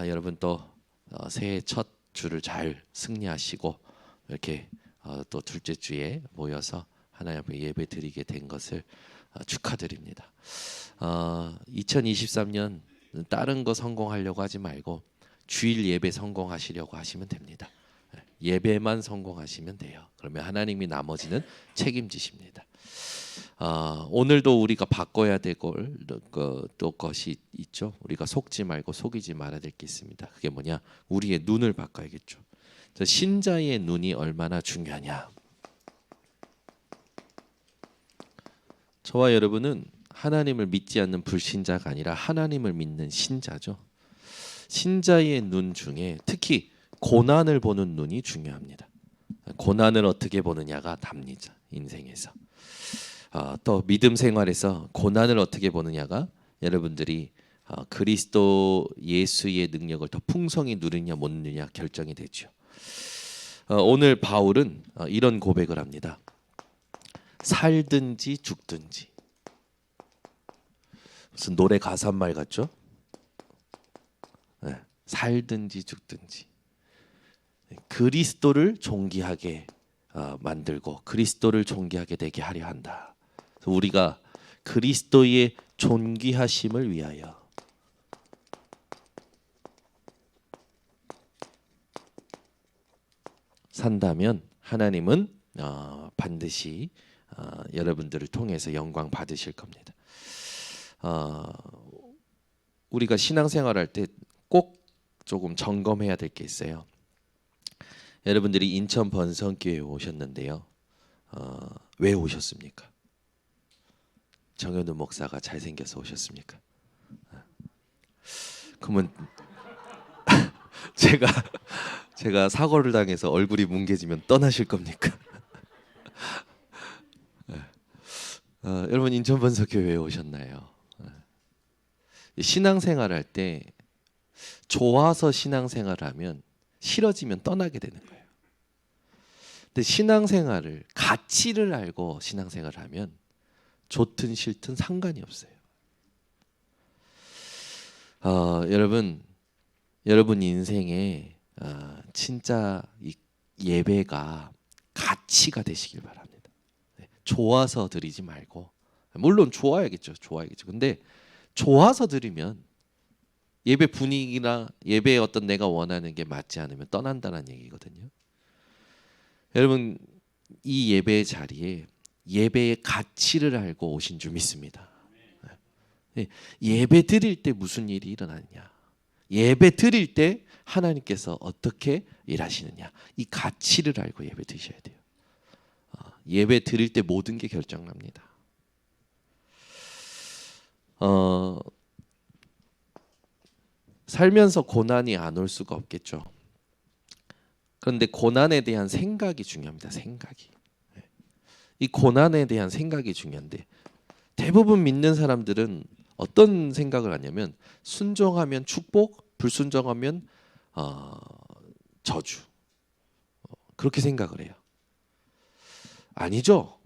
여러분 또 새해 첫 주를 잘 승리하시고 이렇게 또 둘째 주에 모여서 하나님 앞에 예배 드리게 된 것을 축하드립니다. 2023년 다른 거 성공하려고 하지 말고 주일 예배 성공하시려고 하시면 됩니다. 예배만 성공하시면 돼요. 그러면 하나님이 나머지는 책임지십니다. 오늘도 우리가 바꿔야 될 또 것이 있죠. 우리가 속지 말고 속이지 말아야 될 게 있습니다. 그게 뭐냐? 우리의 눈을 바꿔야겠죠. 신자의 눈이 얼마나 중요하냐? 저와 여러분은 하나님을 믿지 않는 불신자가 아니라 하나님을 믿는 신자죠. 신자의 눈 중에 특히 고난을 보는 눈이 중요합니다. 고난을 어떻게 보느냐가 답니다. 인생에서. 또 믿음 생활에서 고난을 어떻게 보느냐가 여러분들이 그리스도 예수의 능력을 더 풍성히 누리냐 못 누리냐 결정이 되죠. 오늘 바울은 이런 고백을 합니다. 살든지 죽든지. 무슨 노래 가사 말 같죠? 네, 살든지 죽든지 그리스도를 존귀하게 만들고 그리스도를 존귀하게 되게 하려 한다. 우리가 그리스도의 존귀하심을 위하여 산다면 하나님은 반드시 여러분들을 통해서 영광 받으실 겁니다. 우리가 신앙생활할 때 꼭 조금 점검해야 될 게 있어요. 여러분들이 인천 번성교회에 오셨는데요. 왜 오셨습니까? 정현우 목사가 잘생겨서 오셨습니까? 그러면 제가 사고를 당해서 얼굴이 뭉개지면 떠나실 겁니까? 여러분 인천 번성교회에 오셨나요? 신앙생활할 때 좋아서 신앙생활을 하면 싫어지면 떠나게 되는 거예요. 근데 신앙생활을 가치를 알고 신앙생활을 하면 좋든 싫든 상관이 없어요. 여러분 인생에 진짜 이 예배가 가치가 되시길 바랍니다. 좋아서 드리지 말고, 물론 좋아야겠죠. 근데 좋아서 드리면 예배 분위기나 예배의 어떤 내가 원하는 게 맞지 않으면 떠난다는 얘기거든요. 여러분 이 예배의 자리에 예배의 가치를 알고 오신 줄 믿습니다. 예배 드릴 때 무슨 일이 일어나느냐? 예배 드릴 때 하나님께서 어떻게 일하시느냐? 이 가치를 알고 예배 드셔야 돼요. 예배 드릴 때 모든 게 결정납니다. 살면서 고난이 안 올 수가 없겠죠. 그런데 고난에 대한 생각이 중요합니다. 생각이. 이 고난에 대한 생각이 중요한데 대부분 믿는 사람들은 어떤 생각을 하냐면 순종하면 축복, 불순종하면 저주. 그렇게 생각을 해요. 아니죠.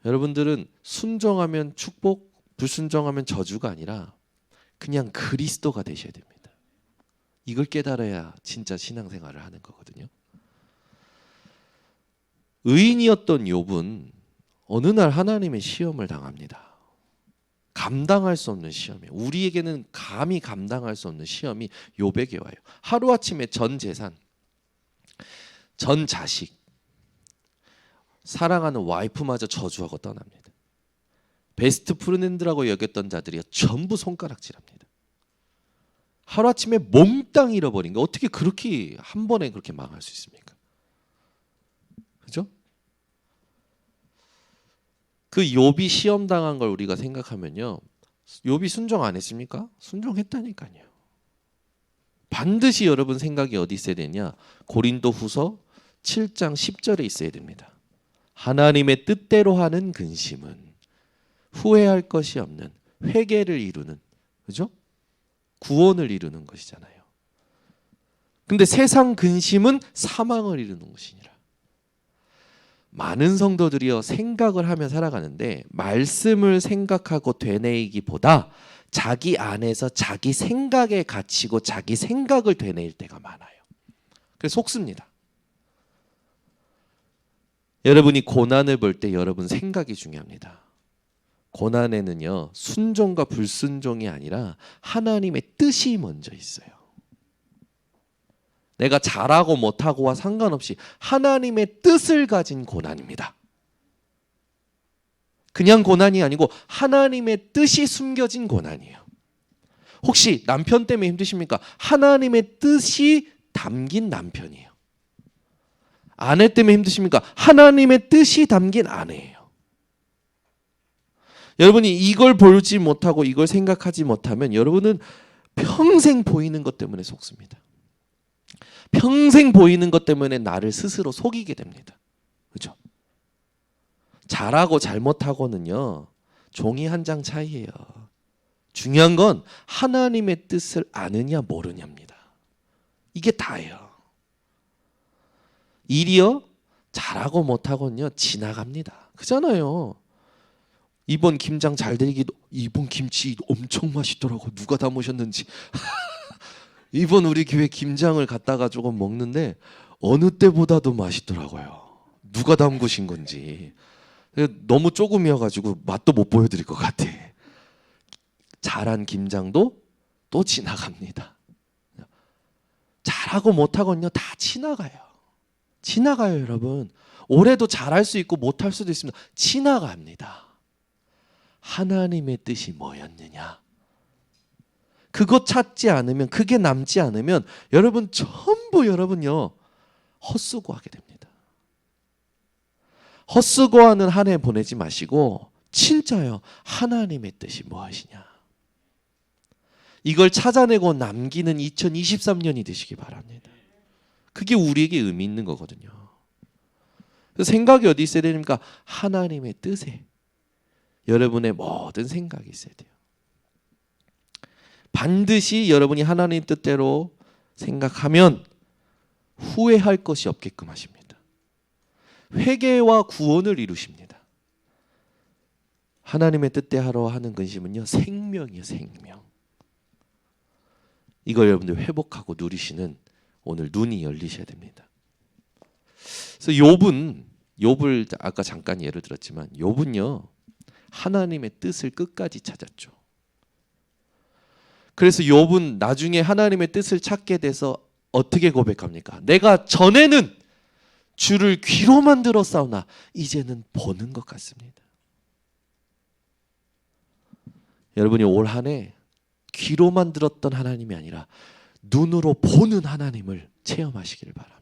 여러분들은 순종하면 축복, 불순종하면 저주가 아니라 그냥 그리스도가 되셔야 됩니다. 이걸 깨달아야 진짜 신앙생활을 하는 거거든요. 의인이었던 욥은 어느 날 하나님의 시험을 당합니다. 감당할 수 없는 시험이에요. 우리에게는 감히 감당할 수 없는 시험이 욥에게 와요. 하루아침에 전 재산, 전 자식, 사랑하는 와이프마저 저주하고 떠납니다. 베스트 프렌드라고 여겼던 자들이 전부 손가락질합니다. 하루아침에 몽땅 잃어버린 거 어떻게 그렇게 한 번에 그렇게 망할 수 있습니까? 그죠? 그 욥이 시험 당한 걸 우리가 생각하면요. 욥이 순종 안 했습니까? 순종했다니까요. 반드시 여러분 생각이 어디 있어야 되냐? 고린도후서 7장 10절에 있어야 됩니다. 하나님의 뜻대로 하는 근심은 후회할 것이 없는 회개를 이루는, 그죠? 구원을 이루는 것이잖아요. 근데 세상 근심은 사망을 이루는 것이니라. 많은 성도들이요 생각을 하며 살아가는데 말씀을 생각하고 되뇌이기보다 자기 안에서 자기 생각에 갇히고 자기 생각을 되뇌일 때가 많아요. 그래서 속습니다. 여러분이 고난을 볼 때 여러분 생각이 중요합니다. 고난에는요, 순종과 불순종이 아니라 하나님의 뜻이 먼저 있어요. 내가 잘하고 못하고와 상관없이 하나님의 뜻을 가진 고난입니다. 그냥 고난이 아니고 하나님의 뜻이 숨겨진 고난이에요. 혹시 남편 때문에 힘드십니까? 하나님의 뜻이 담긴 남편이에요. 아내 때문에 힘드십니까? 하나님의 뜻이 담긴 아내예요. 여러분이 이걸 보지 못하고 이걸 생각하지 못하면 여러분은 평생 보이는 것 때문에 속습니다. 평생 보이는 것 때문에 나를 스스로 속이게 됩니다. 그렇죠? 잘하고 잘못하고는요, 종이 한 장 차이예요. 중요한 건 하나님의 뜻을 아느냐 모르냐입니다. 이게 다예요. 일이요, 잘하고 못하고는요 지나갑니다. 그잖아요. 이번 김장 잘 되기도, 이번 김치 엄청 맛있더라고. 누가 담으셨는지. 이번 우리 교회 김장을 갖다가 조금 먹는데 어느 때보다도 맛있더라고요. 누가 담그신 건지. 너무 조금이어가지고 맛도 못 보여드릴 것 같아. 잘한 김장도 또 지나갑니다. 잘하고 못하고는요 다 지나가요. 지나가요, 여러분. 올해도 잘할 수 있고 못할 수도 있습니다. 지나갑니다. 하나님의 뜻이 뭐였느냐? 그것 찾지 않으면, 그게 남지 않으면 여러분 전부 여러분요 헛수고하게 됩니다. 헛수고하는 한 해 보내지 마시고 진짜요, 하나님의 뜻이 무엇이냐, 이걸 찾아내고 남기는 2023년이 되시기 바랍니다. 그게 우리에게 의미 있는 거거든요. 생각이 어디 있어야 됩니까? 하나님의 뜻에 여러분의 모든 생각이 있어야 돼요. 반드시 여러분이 하나님 뜻대로 생각하면 후회할 것이 없게끔 하십니다. 회개와 구원을 이루십니다. 하나님의 뜻대로 하는 근심은요 생명이에요, 생명. 이걸 여러분들 회복하고 누리시는 오늘 눈이 열리셔야 됩니다. 그래서 욥을 아까 잠깐 예를 들었지만 욥은요 하나님의 뜻을 끝까지 찾았죠. 그래서 욥은 나중에 하나님의 뜻을 찾게 돼서 어떻게 고백합니까? 내가 전에는 주를 귀로만 들었사오나 이제는 보는 것 같습니다. 여러분이 올 한 해 귀로만 들었던 하나님이 아니라 눈으로 보는 하나님을 체험하시길 바랍니다.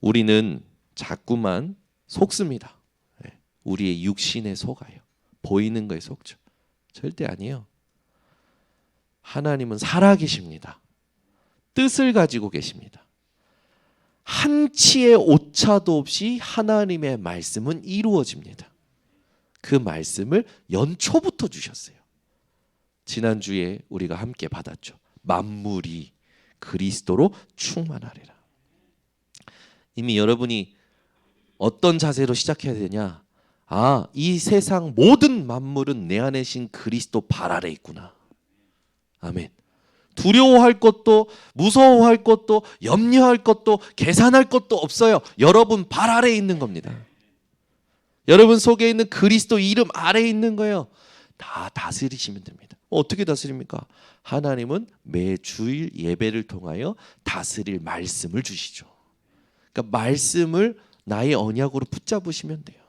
우리는 자꾸만 속습니다. 우리의 육신에 속아요. 보이는 거에 속죠. 절대 아니에요. 하나님은 살아계십니다. 뜻을 가지고 계십니다. 한치의 오차도 없이 하나님의 말씀은 이루어집니다. 그 말씀을 연초부터 주셨어요. 지난주에 우리가 함께 받았죠. 만물이 그리스도로 충만하리라. 이미 여러분이 어떤 자세로 시작해야 되냐? 아, 이 세상 모든 만물은 내 안에 신 그리스도 발 아래 있구나. 아멘. 두려워할 것도 무서워할 것도 염려할 것도 계산할 것도 없어요. 여러분 발 아래에 있는 겁니다. 여러분 속에 있는 그리스도 이름 아래에 있는 거예요. 다 다스리시면 됩니다. 어떻게 다스립니까? 하나님은 매 주일 예배를 통하여 다스릴 말씀을 주시죠. 그러니까 말씀을 나의 언약으로 붙잡으시면 돼요.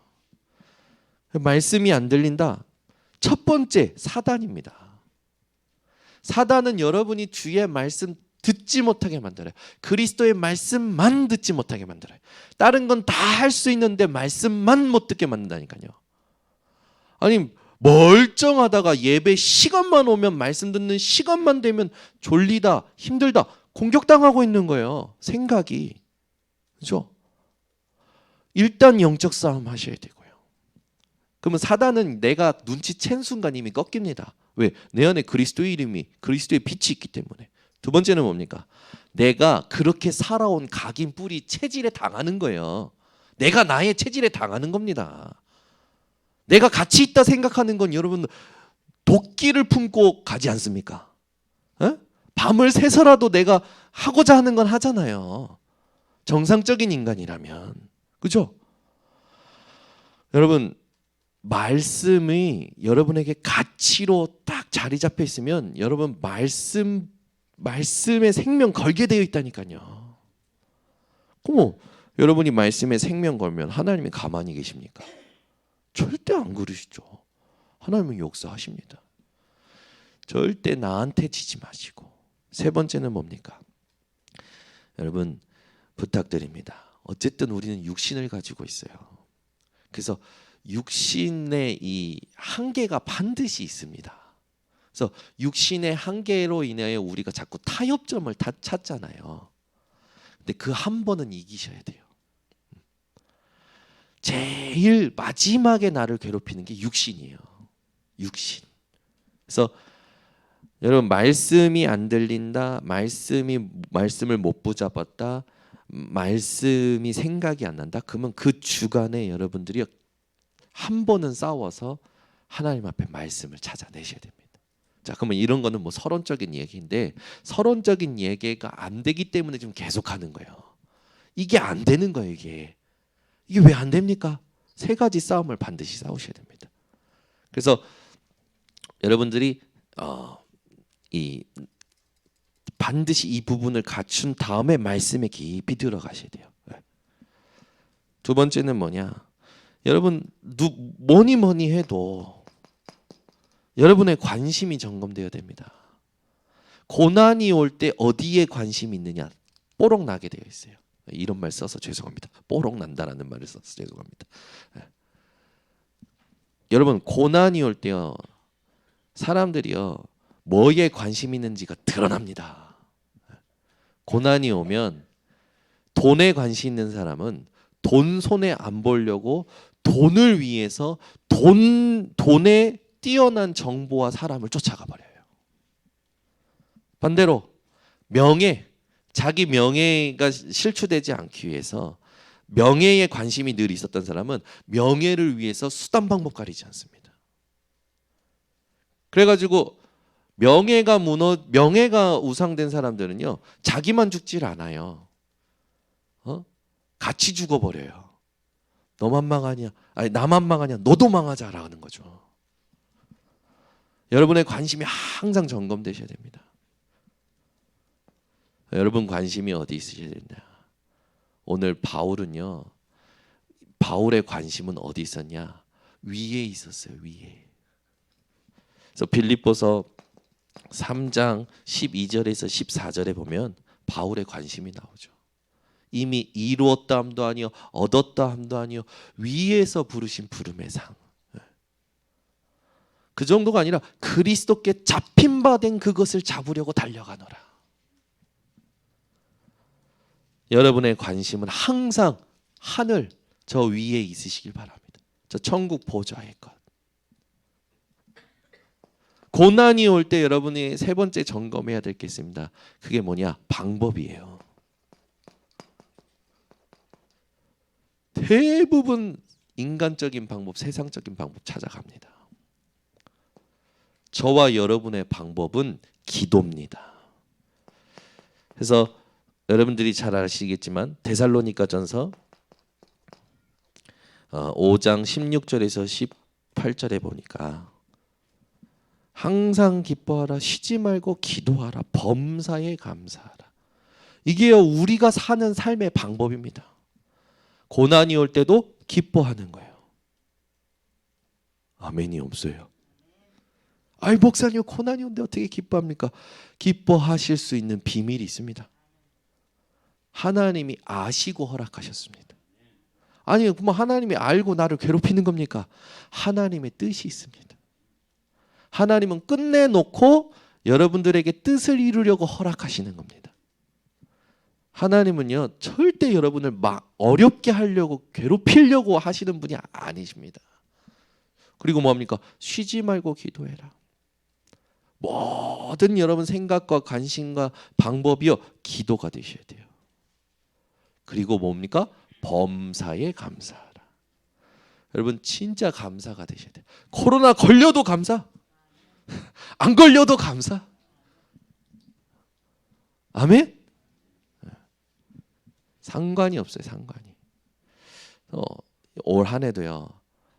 말씀이 안 들린다. 첫 번째 사단입니다. 사단은 여러분이 주의 말씀 듣지 못하게 만들어요. 그리스도의 말씀만 듣지 못하게 만들어요. 다른 건 다 할 수 있는데 말씀만 못 듣게 만든다니까요. 아니 멀쩡하다가 예배 시간만 오면, 말씀 듣는 시간만 되면 졸리다, 힘들다, 공격당하고 있는 거예요. 생각이. 그렇죠? 일단 영적 싸움 하셔야 되고요. 그러면 사단은 내가 눈치챈 순간 이미 꺾입니다. 왜? 내 안에 그리스도의 이름이, 그리스도의 빛이 있기 때문에. 두 번째는 뭡니까? 내가 그렇게 살아온 각인 뿌리 체질에 당하는 거예요. 내가 나의 체질에 당하는 겁니다. 내가 가치 있다 생각하는 건 여러분 도끼를 품고 가지 않습니까? 에? 밤을 새서라도 내가 하고자 하는 건 하잖아요. 정상적인 인간이라면. 그죠? 여러분 말씀이 여러분에게 가치로 딱 자리 잡혀 있으면 여러분 말씀에 생명 걸게 되어 있다니까요. 그럼 여러분이 말씀에 생명 걸면 하나님이 가만히 계십니까? 절대 안 그러시죠. 하나님은 역사하십니다. 절대 나한테 지지 마시고. 세 번째는 뭡니까? 여러분 부탁드립니다. 어쨌든 우리는 육신을 가지고 있어요. 그래서 육신의 이 한계가 반드시 있습니다. 그래서 육신의 한계로 인하여 우리가 자꾸 타협점을 찾잖아요. 근데 그 한 번은 이기셔야 돼요. 제일 마지막에 나를 괴롭히는 게 육신이에요. 육신. 그래서 여러분 말씀이 안 들린다, 말씀을 못 붙잡았다, 말씀이 생각이 안 난다. 그러면 그 주간에 여러분들이 한 번은 싸워서 하나님 앞에 말씀을 찾아내셔야 됩니다. 자, 그러면 이런 거는 뭐 서론적인 얘기인데 서론적인 얘기가 안 되기 때문에 지금 계속하는 거예요. 이게 안 되는 거예요. 이게 왜 안 됩니까? 세 가지 싸움을 반드시 싸우셔야 됩니다. 그래서 여러분들이 반드시 이 부분을 갖춘 다음에 말씀에 깊이 들어가셔야 돼요. 두 번째는 뭐냐? 여러분 뭐니 해도 여러분의 관심이 점검되어야 됩니다. 고난이 올 때 어디에 관심이 있느냐 뽀록 나게 되어 있어요. 이런 말 써서 죄송합니다. 뽀록 난다라는 말을 써서 죄송합니다. 여러분 고난이 올 때요 사람들이요 뭐에 관심 있는지가 드러납니다. 고난이 오면 돈에 관심 있는 사람은 돈 손에 안 보려고 돈을 위해서 돈에 뛰어난 정보와 사람을 쫓아가 버려요. 반대로 자기 명예가 실추되지 않기 위해서 명예에 관심이 늘 있었던 사람은 명예를 위해서 수단 방법 가리지 않습니다. 그래가지고 명예가 우상된 사람들은요 자기만 죽질 않아요. 같이 죽어버려요. 너만 망하냐? 아니 나만 망하냐? 너도 망하자라는 거죠. 여러분의 관심이 항상 점검되셔야 됩니다. 여러분 관심이 어디 있으셔야 되냐? 오늘 바울의 관심은 어디 있었냐? 위에 있었어요. 위에. 그래서 빌립보서 3장 12절에서 14절에 보면 바울의 관심이 나오죠. 이미 이루었다 함도 아니요 얻었다 함도 아니요 위에서 부르신 부름의 상. 그 정도가 아니라 그리스도께 잡힌 바 된 그것을 잡으려고 달려가노라. 여러분의 관심은 항상 하늘 저 위에 있으시길 바랍니다. 저 천국 보좌의 것. 고난이 올 때 여러분이 세 번째 점검해야 될 게 있습니다. 그게 뭐냐? 방법이에요. 대부분 인간적인 방법, 세상적인 방법 찾아갑니다. 저와 여러분의 방법은 기도입니다. 그래서 여러분들이 잘 아시겠지만 데살로니가전서 5장 16절에서 18절에 보니까 항상 기뻐하라, 쉬지 말고 기도하라, 범사에 감사하라. 이게요 우리가 사는 삶의 방법입니다. 고난이 올 때도 기뻐하는 거예요. 아멘이 없어요. 아이 목사님 고난이 오는데 어떻게 기뻐합니까? 기뻐하실 수 있는 비밀이 있습니다. 하나님이 아시고 허락하셨습니다. 아니 그럼 하나님이 알고 나를 괴롭히는 겁니까? 하나님의 뜻이 있습니다. 하나님은 끝내놓고 여러분들에게 뜻을 이루려고 허락하시는 겁니다. 하나님은요 절대 여러분을 막 어렵게 하려고 괴롭히려고 하시는 분이 아니십니다. 그리고 뭡니까? 쉬지 말고 기도해라. 모든 여러분 생각과 관심과 방법이요 기도가 되셔야 돼요. 그리고 뭡니까? 범사에 감사하라. 여러분 진짜 감사가 되셔야 돼요. 코로나 걸려도 감사, 안 걸려도 감사. 아멘? 상관이 없어요. 상관이. 올 한 해도요,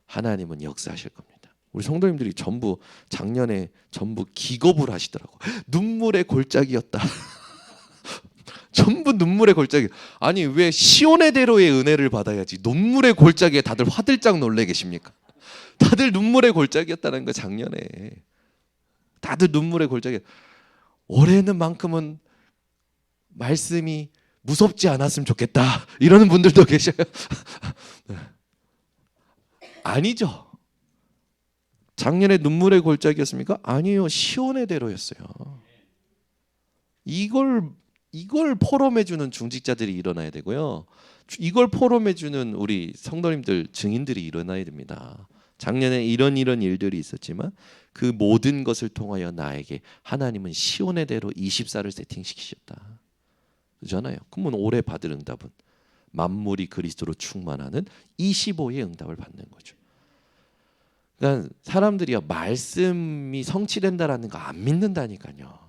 하나님은 역사하실 겁니다. 우리 성도님들이 전부 작년에 전부 기겁을 하시더라고. 눈물의 골짜기였다. 전부 눈물의 골짜기. 아니 왜 시온의 대로의 은혜를 받아야지 눈물의 골짜기에 다들 화들짝 놀래 계십니까? 다들 눈물의 골짜기였다는 거 작년에. 다들 눈물의 골짜기. 올해는 만큼은 말씀이 무섭지 않았으면 좋겠다 이러는 분들도 계셔요. 아니죠. 작년에 눈물의 골짜기였습니까? 아니요. 시온의 대로였어요. 이걸 포럼해주는 중직자들이 일어나야 되고요. 이걸 포럼해주는 우리 성도님들 증인들이 일어나야 됩니다. 작년에 이런 일들이 있었지만 그 모든 것을 통하여 나에게 하나님은 시온의 대로 24를 세팅시키셨다. 그렇잖아요. 그러면 올해 받을 응답은 만물이 그리스도로 충만하는 25의 응답을 받는 거죠. 그러니까 사람들이요, 말씀이 성취된다라는 거 안 믿는다니까요.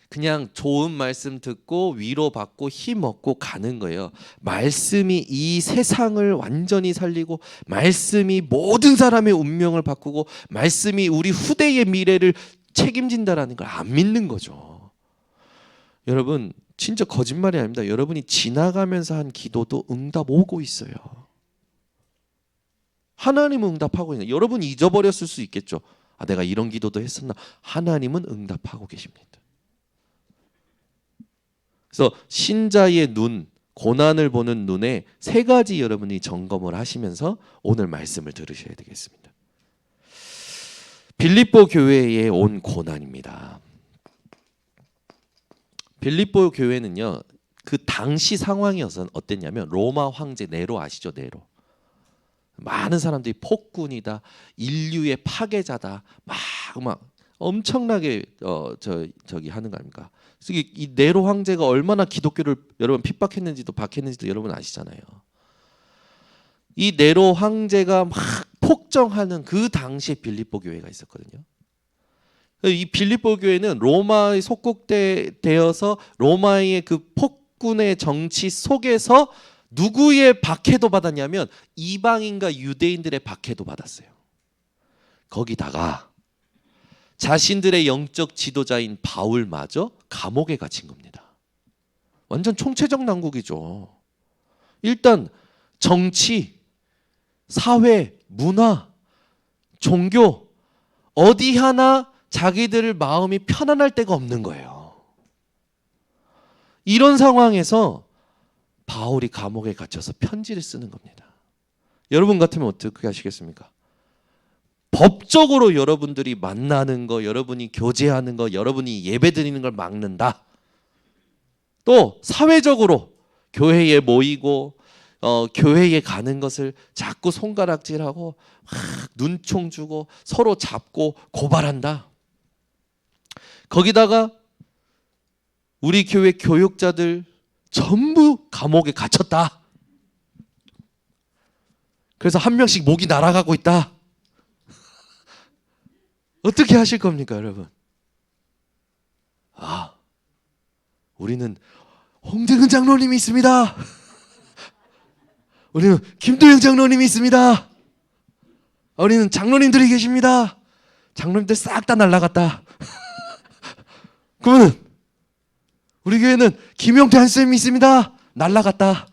그냥 좋은 말씀 듣고 위로받고 힘 얻고 가는 거예요. 말씀이 이 세상을 완전히 살리고 말씀이 모든 사람의 운명을 바꾸고 말씀이 우리 후대의 미래를 책임진다라는 걸 안 믿는 거죠. 여러분 진짜 거짓말이 아닙니다. 여러분이 지나가면서 한 기도도 응답 오고 있어요. 하나님은 응답하고 있는. 여러분이 잊어버렸을 수 있겠죠. 아, 내가 이런 기도도 했었나? 하나님은 응답하고 계십니다. 그래서 신자의 눈, 고난을 보는 눈에 세 가지 여러분이 점검을 하시면서 오늘 말씀을 들으셔야 되겠습니다. 빌립보 교회에 온 고난입니다. 빌립보 교회는요, 그 당시 상황이 어땠냐면 로마 황제 네로 아시죠? 네로. 많은 사람들이 폭군이다, 인류의 파괴자다, 막 엄청나게 저기 하는 거 아닙니까? 그래서 이 네로 황제가 얼마나 기독교를 여러분 핍박했는지도 박했는지도 여러분 아시잖아요. 이 네로 황제가 막 폭정하는 그 당시에 빌립보 교회가 있었거든요. 이 빌립보 교회는 로마의 속국되어서 로마의 그 폭군의 정치 속에서 누구의 박해도 받았냐면 이방인과 유대인들의 박해도 받았어요. 거기다가 자신들의 영적 지도자인 바울마저 감옥에 갇힌 겁니다. 완전 총체적 난국이죠. 일단 정치, 사회, 문화, 종교 어디 하나 자기들 마음이 편안할 데가 없는 거예요. 이런 상황에서 바울이 감옥에 갇혀서 편지를 쓰는 겁니다. 여러분 같으면 어떻게 하시겠습니까? 법적으로 여러분들이 만나는 거, 여러분이 교제하는 거, 여러분이 예배드리는 걸 막는다. 또 사회적으로 교회에 모이고 교회에 가는 것을 자꾸 손가락질하고 막 눈총 주고 서로 잡고 고발한다. 거기다가 우리 교회 교육자들 전부 감옥에 갇혔다. 그래서 한 명씩 목이 날아가고 있다. 어떻게 하실 겁니까, 여러분? 아, 우리는 홍대근 장로님이 있습니다. 우리는 김도영 장로님이 있습니다. 우리는 장로님들이 계십니다. 장로님들 싹 다 날아갔다. 그러면 우리 교회는 김용태 한쌤이 있습니다. 날아갔다.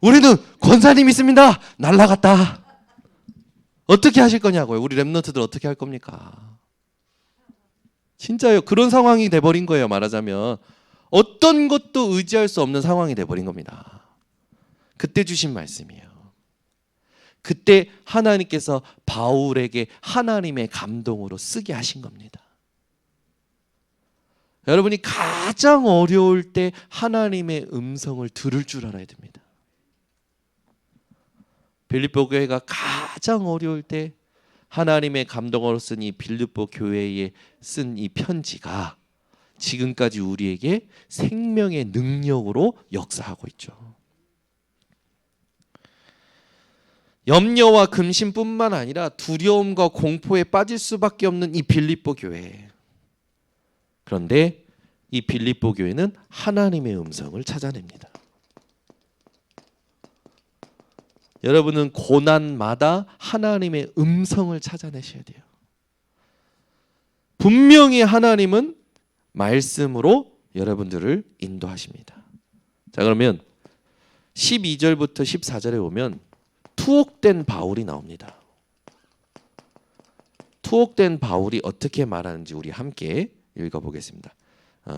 우리는 권사님이 있습니다. 날아갔다. 어떻게 하실 거냐고요? 우리 랩런트들 어떻게 할 겁니까? 진짜요. 그런 상황이 돼버린 거예요. 말하자면 어떤 것도 의지할 수 없는 상황이 돼버린 겁니다. 그때 주신 말씀이에요. 그때 하나님께서 바울에게 하나님의 감동으로 쓰게 하신 겁니다. 여러분이 가장 어려울 때 하나님의 음성을 들을 줄 알아야 됩니다. 빌립보 교회가 가장 어려울 때 하나님의 감동으로 쓴 이 빌립보 교회에 쓴 이 편지가 지금까지 우리에게 생명의 능력으로 역사하고 있죠. 염려와 근심뿐만 아니라 두려움과 공포에 빠질 수밖에 없는 이 빌립보 교회. 그런데 이 빌립보 교회는 하나님의 음성을 찾아냅니다. 여러분은 고난마다 하나님의 음성을 찾아내셔야 돼요. 분명히 하나님은 말씀으로 여러분들을 인도하십니다. 자, 그러면 12절부터 14절에 보면 투옥된 바울이 나옵니다. 투옥된 바울이 어떻게 말하는지 우리 함께 읽어보겠습니다.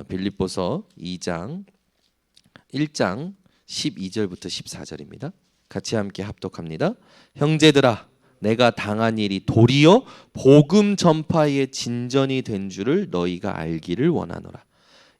빌립보서 2장 1장 12절부터 14절입니다. 같이 함께 합독합니다. 형제들아, 내가 당한 일이 도리어 복음 전파의 진전이 된 줄을 너희가 알기를 원하노라.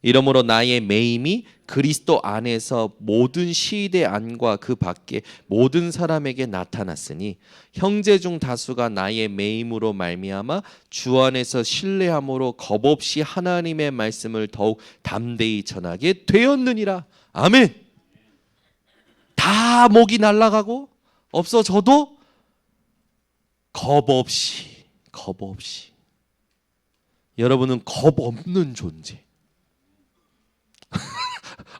이러므로 나의 매임이 그리스도 안에서 모든 시대 안과 그 밖에 모든 사람에게 나타났으니 형제 중 다수가 나의 매임으로 말미암아 주 안에서 신뢰함으로 겁없이 하나님의 말씀을 더욱 담대히 전하게 되었느니라. 아멘. 다 목이 날아가고 없어져도 겁없이 여러분은 겁 없는 존재.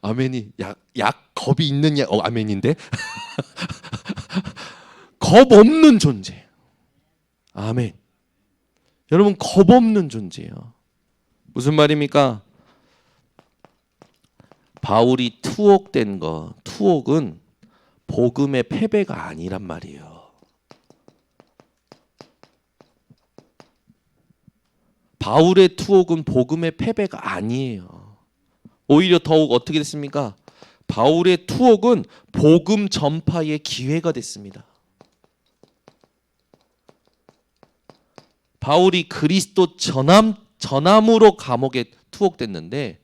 아멘이 약 겁이 있는 약 아멘인데 겁 없는 존재. 아멘. 여러분 겁 없는 존재예요. 무슨 말입니까? 바울이 투옥된 거, 투옥은 복음의 패배가 아니란 말이에요. 바울의 투옥은 복음의 패배가 아니에요. 오히려 더욱 어떻게 됐습니까? 바울의 투옥은 복음 전파의 기회가 됐습니다. 바울이 그리스도 전함으로 감옥에 투옥됐는데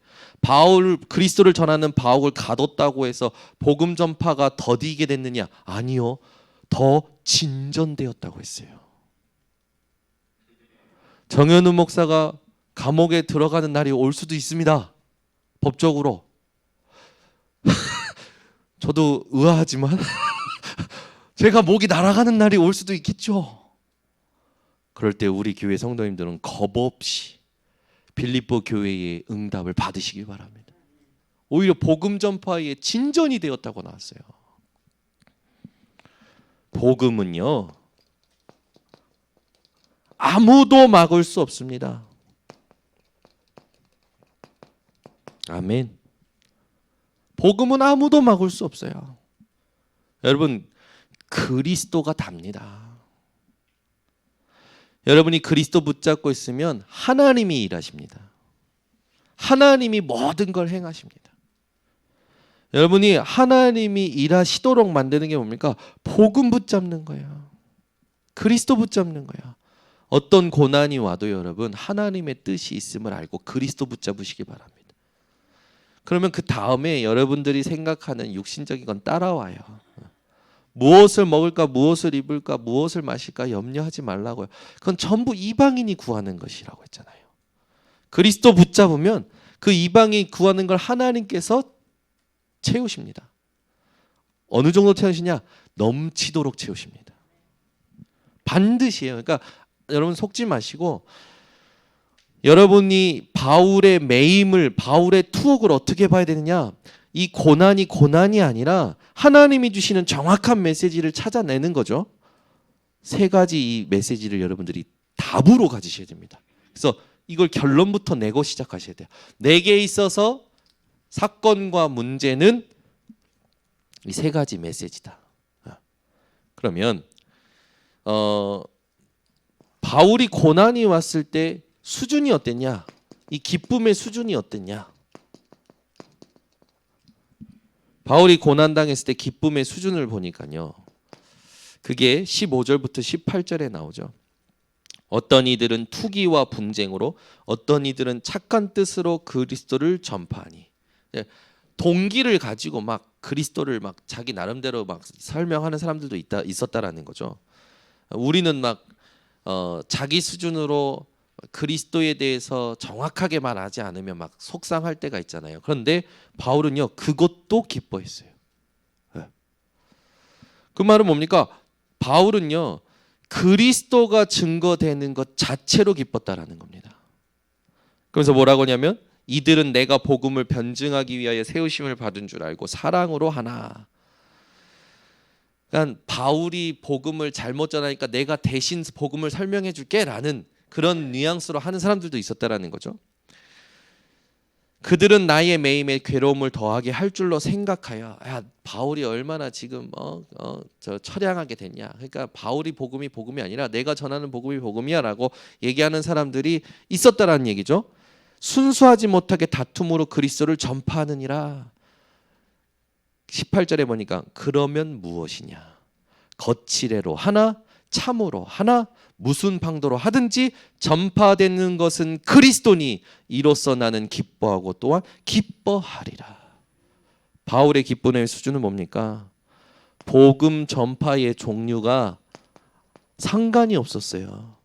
그리스도를 전하는 바울을 가뒀다고 해서 복음 전파가 더디게 됐느냐? 아니요. 더 진전되었다고 했어요. 정현우 목사가 감옥에 들어가는 날이 올 수도 있습니다. 법적으로. 저도 의아하지만 제가 목이 날아가는 날이 올 수도 있겠죠. 그럴 때 우리 교회 성도님들은 겁없이 빌립보 교회의 응답을 받으시길 바랍니다. 오히려 복음 전파의 진전이 되었다고 나왔어요. 복음은요, 아무도 막을 수 없습니다. 아멘. 복음은 아무도 막을 수 없어요. 여러분, 그리스도가 답니다. 여러분이 그리스도 붙잡고 있으면 하나님이 일하십니다. 하나님이 모든 걸 행하십니다. 여러분이 하나님이 일하시도록 만드는 게 뭡니까? 복음 붙잡는 거예요. 그리스도 붙잡는 거예요. 어떤 고난이 와도 여러분 하나님의 뜻이 있음을 알고 그리스도 붙잡으시기 바랍니다. 그러면 그 다음에 여러분들이 생각하는 육신적인 건 따라와요. 무엇을 먹을까, 무엇을 입을까, 무엇을 마실까 염려하지 말라고요. 그건 전부 이방인이 구하는 것이라고 했잖아요. 그리스도 붙잡으면 그 이방인이 구하는 걸 하나님께서 채우십니다. 어느 정도 채우시냐? 넘치도록 채우십니다. 반드시예요. 그러니까 여러분 속지 마시고 여러분이 바울의 매임을, 바울의 투옥을 어떻게 봐야 되느냐? 이 고난이 아니라 하나님이 주시는 정확한 메시지를 찾아내는 거죠. 세 가지 이 메시지를 여러분들이 답으로 가지셔야 됩니다. 그래서 이걸 결론부터 내고 시작하셔야 돼요. 내게 있어서 사건과 문제는 이 세 가지 메시지다. 그러면 바울이 고난이 왔을 때 수준이 어땠냐? 이 기쁨의 수준이 어땠냐? 바울이 고난당했을 때 기쁨의 수준을 보니까요. 그게 15절부터 18절에 나오죠. 어떤 이들은 투기와 분쟁으로, 어떤 이들은 착한 뜻으로 그리스도를 전파하니. 동기를 가지고 막 그리스도를 막 자기 나름대로 막 설명하는 사람들도 있었다라는 거죠. 우리는 막 자기 수준으로 그리스도에 대해서 정확하게 말하지 않으면 막 속상할 때가 있잖아요. 그런데 바울은요, 그것도 기뻐했어요. 그 말은 뭡니까? 바울은요, 그리스도가 증거되는 것 자체로 기뻤다라는 겁니다. 그래서 뭐라고 하냐면 이들은 내가 복음을 변증하기 위하여 세우심을 받은 줄 알고 사랑으로 하나. 그러니까 바울이 복음을 잘못 전하니까 내가 대신 복음을 설명해 줄게라는 그런 뉘앙스로 하는 사람들도 있었다라는 거죠. 그들은 나의 매임에 괴로움을 더하게 할 줄로 생각하여, 야, 바울이 얼마나 지금 저 처량하게 됐냐. 그러니까 바울이 복음이 아니라 내가 전하는 복음이 복음이야라고 얘기하는 사람들이 있었다라는 얘기죠. 순수하지 못하게 다툼으로 그리스도를 전파하느니라. 18절에 보니까 그러면 무엇이냐? 거칠애로 하나 참으로 하나 무슨 방도로 하든지 전파되는 것은 그리스도니 이로써 나는 기뻐하고 또한 기뻐하리라. 바울의 기쁨의 수준은 뭡니까? 복음 전파의 종류가 상관이 없었어요.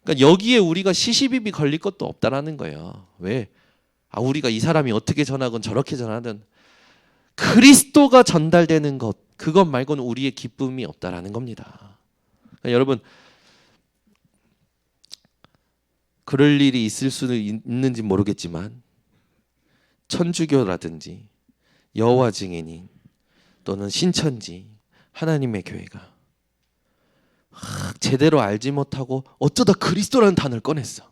그러니까 여기에 우리가 시시비비 걸릴 것도 없다라는 거예요. 왜? 우리가 이 사람이 어떻게 전하건 저렇게 전하든 그리스도가 전달되는 것, 그것 말고는 우리의 기쁨이 없다라는 겁니다. 그러니까 여러분, 그럴 일이 있을 수는 있는지 모르겠지만 천주교라든지 여호와 증인인 또는 신천지 하나님의 교회가 제대로 알지 못하고 어쩌다 그리스도라는 단어를 꺼냈어.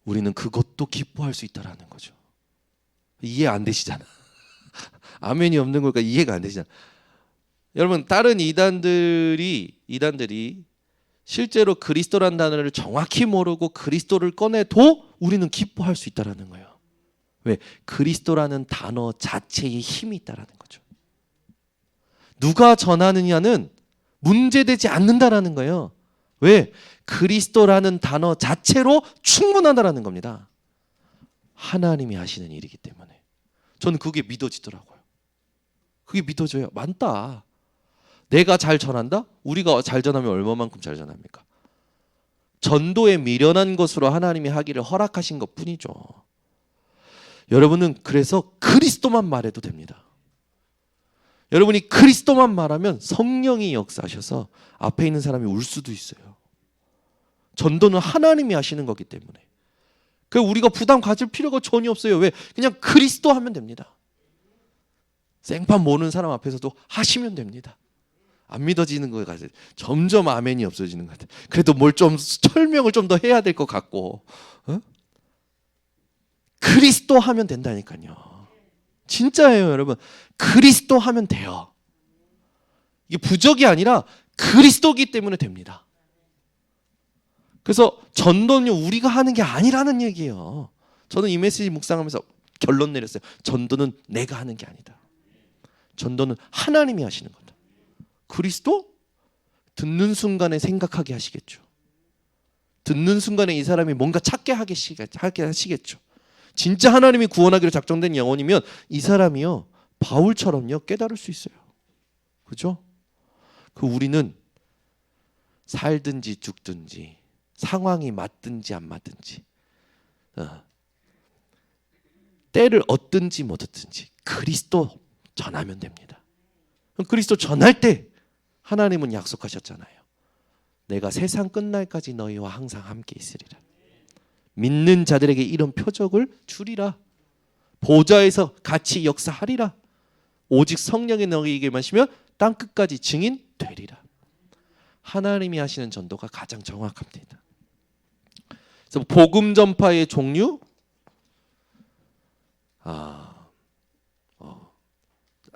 우리는 그것도 기뻐할 수 있다라는 거죠. 이해 안 되시잖아. 아멘이 없는 거니까 이해가 안 되시잖아. 여러분, 다른 이단들이 실제로 그리스도라는 단어를 정확히 모르고 그리스도를 꺼내도 우리는 기뻐할 수 있다라는 거예요. 왜? 그리스도라는 단어 자체에 힘이 있다라는 거죠. 누가 전하느냐는 문제되지 않는다라는 거예요. 왜? 그리스도라는 단어 자체로 충분하다라는 겁니다. 하나님이 하시는 일이기 때문에. 저는 그게 믿어지더라고요. 그게 믿어져요. 많다. 내가 잘 전한다? 우리가 잘 전하면 얼마만큼 잘 전합니까? 전도에 미련한 것으로 하나님이 하기를 허락하신 것 뿐이죠. 여러분은 그래서 그리스도만 말해도 됩니다. 여러분이 그리스도만 말하면 성령이 역사하셔서 앞에 있는 사람이 울 수도 있어요. 전도는 하나님이 하시는 거기 때문에. 그 우리가 부담 가질 필요가 전혀 없어요. 왜? 그냥 그리스도 하면 됩니다. 생판 모르는 사람 앞에서도 하시면 됩니다. 안 믿어지는 거 같아요. 점점 아멘이 없어지는 것 같아요. 그래도 뭘 좀 설명을 좀 더 해야 될 것 같고, 그리스도 하면 된다니까요. 진짜예요, 여러분. 그리스도 하면 돼요. 이게 부적이 아니라 그리스도기 때문에 됩니다. 그래서 전도는 우리가 하는 게 아니라는 얘기예요. 저는 이 메시지 묵상하면서 결론 내렸어요. 전도는 내가 하는 게 아니다. 전도는 하나님이 하시는 거다. 그리스도? 듣는 순간에 생각하게 하시겠죠. 듣는 순간에 이 사람이 뭔가 찾게 하게 하시겠죠. 진짜 하나님이 구원하기로 작정된 영혼이면 이 사람이요, 바울처럼요 깨달을 수 있어요. 그죠? 그 우리는 살든지 죽든지 상황이 맞든지 안 맞든지 때를 얻든지 못 얻든지 그리스도 전하면 됩니다. 그리스도 전할 때 하나님은 약속하셨잖아요. 내가 세상 끝날까지 너희와 항상 함께 있으리라. 믿는 자들에게 이런 표적을 주리라. 보좌에서 같이 역사하리라. 오직 성령이 너희에게 마시면 땅 끝까지 증인 되리라. 하나님이 하시는 전도가 가장 정확합니다. 그래서 복음 전파의 종류,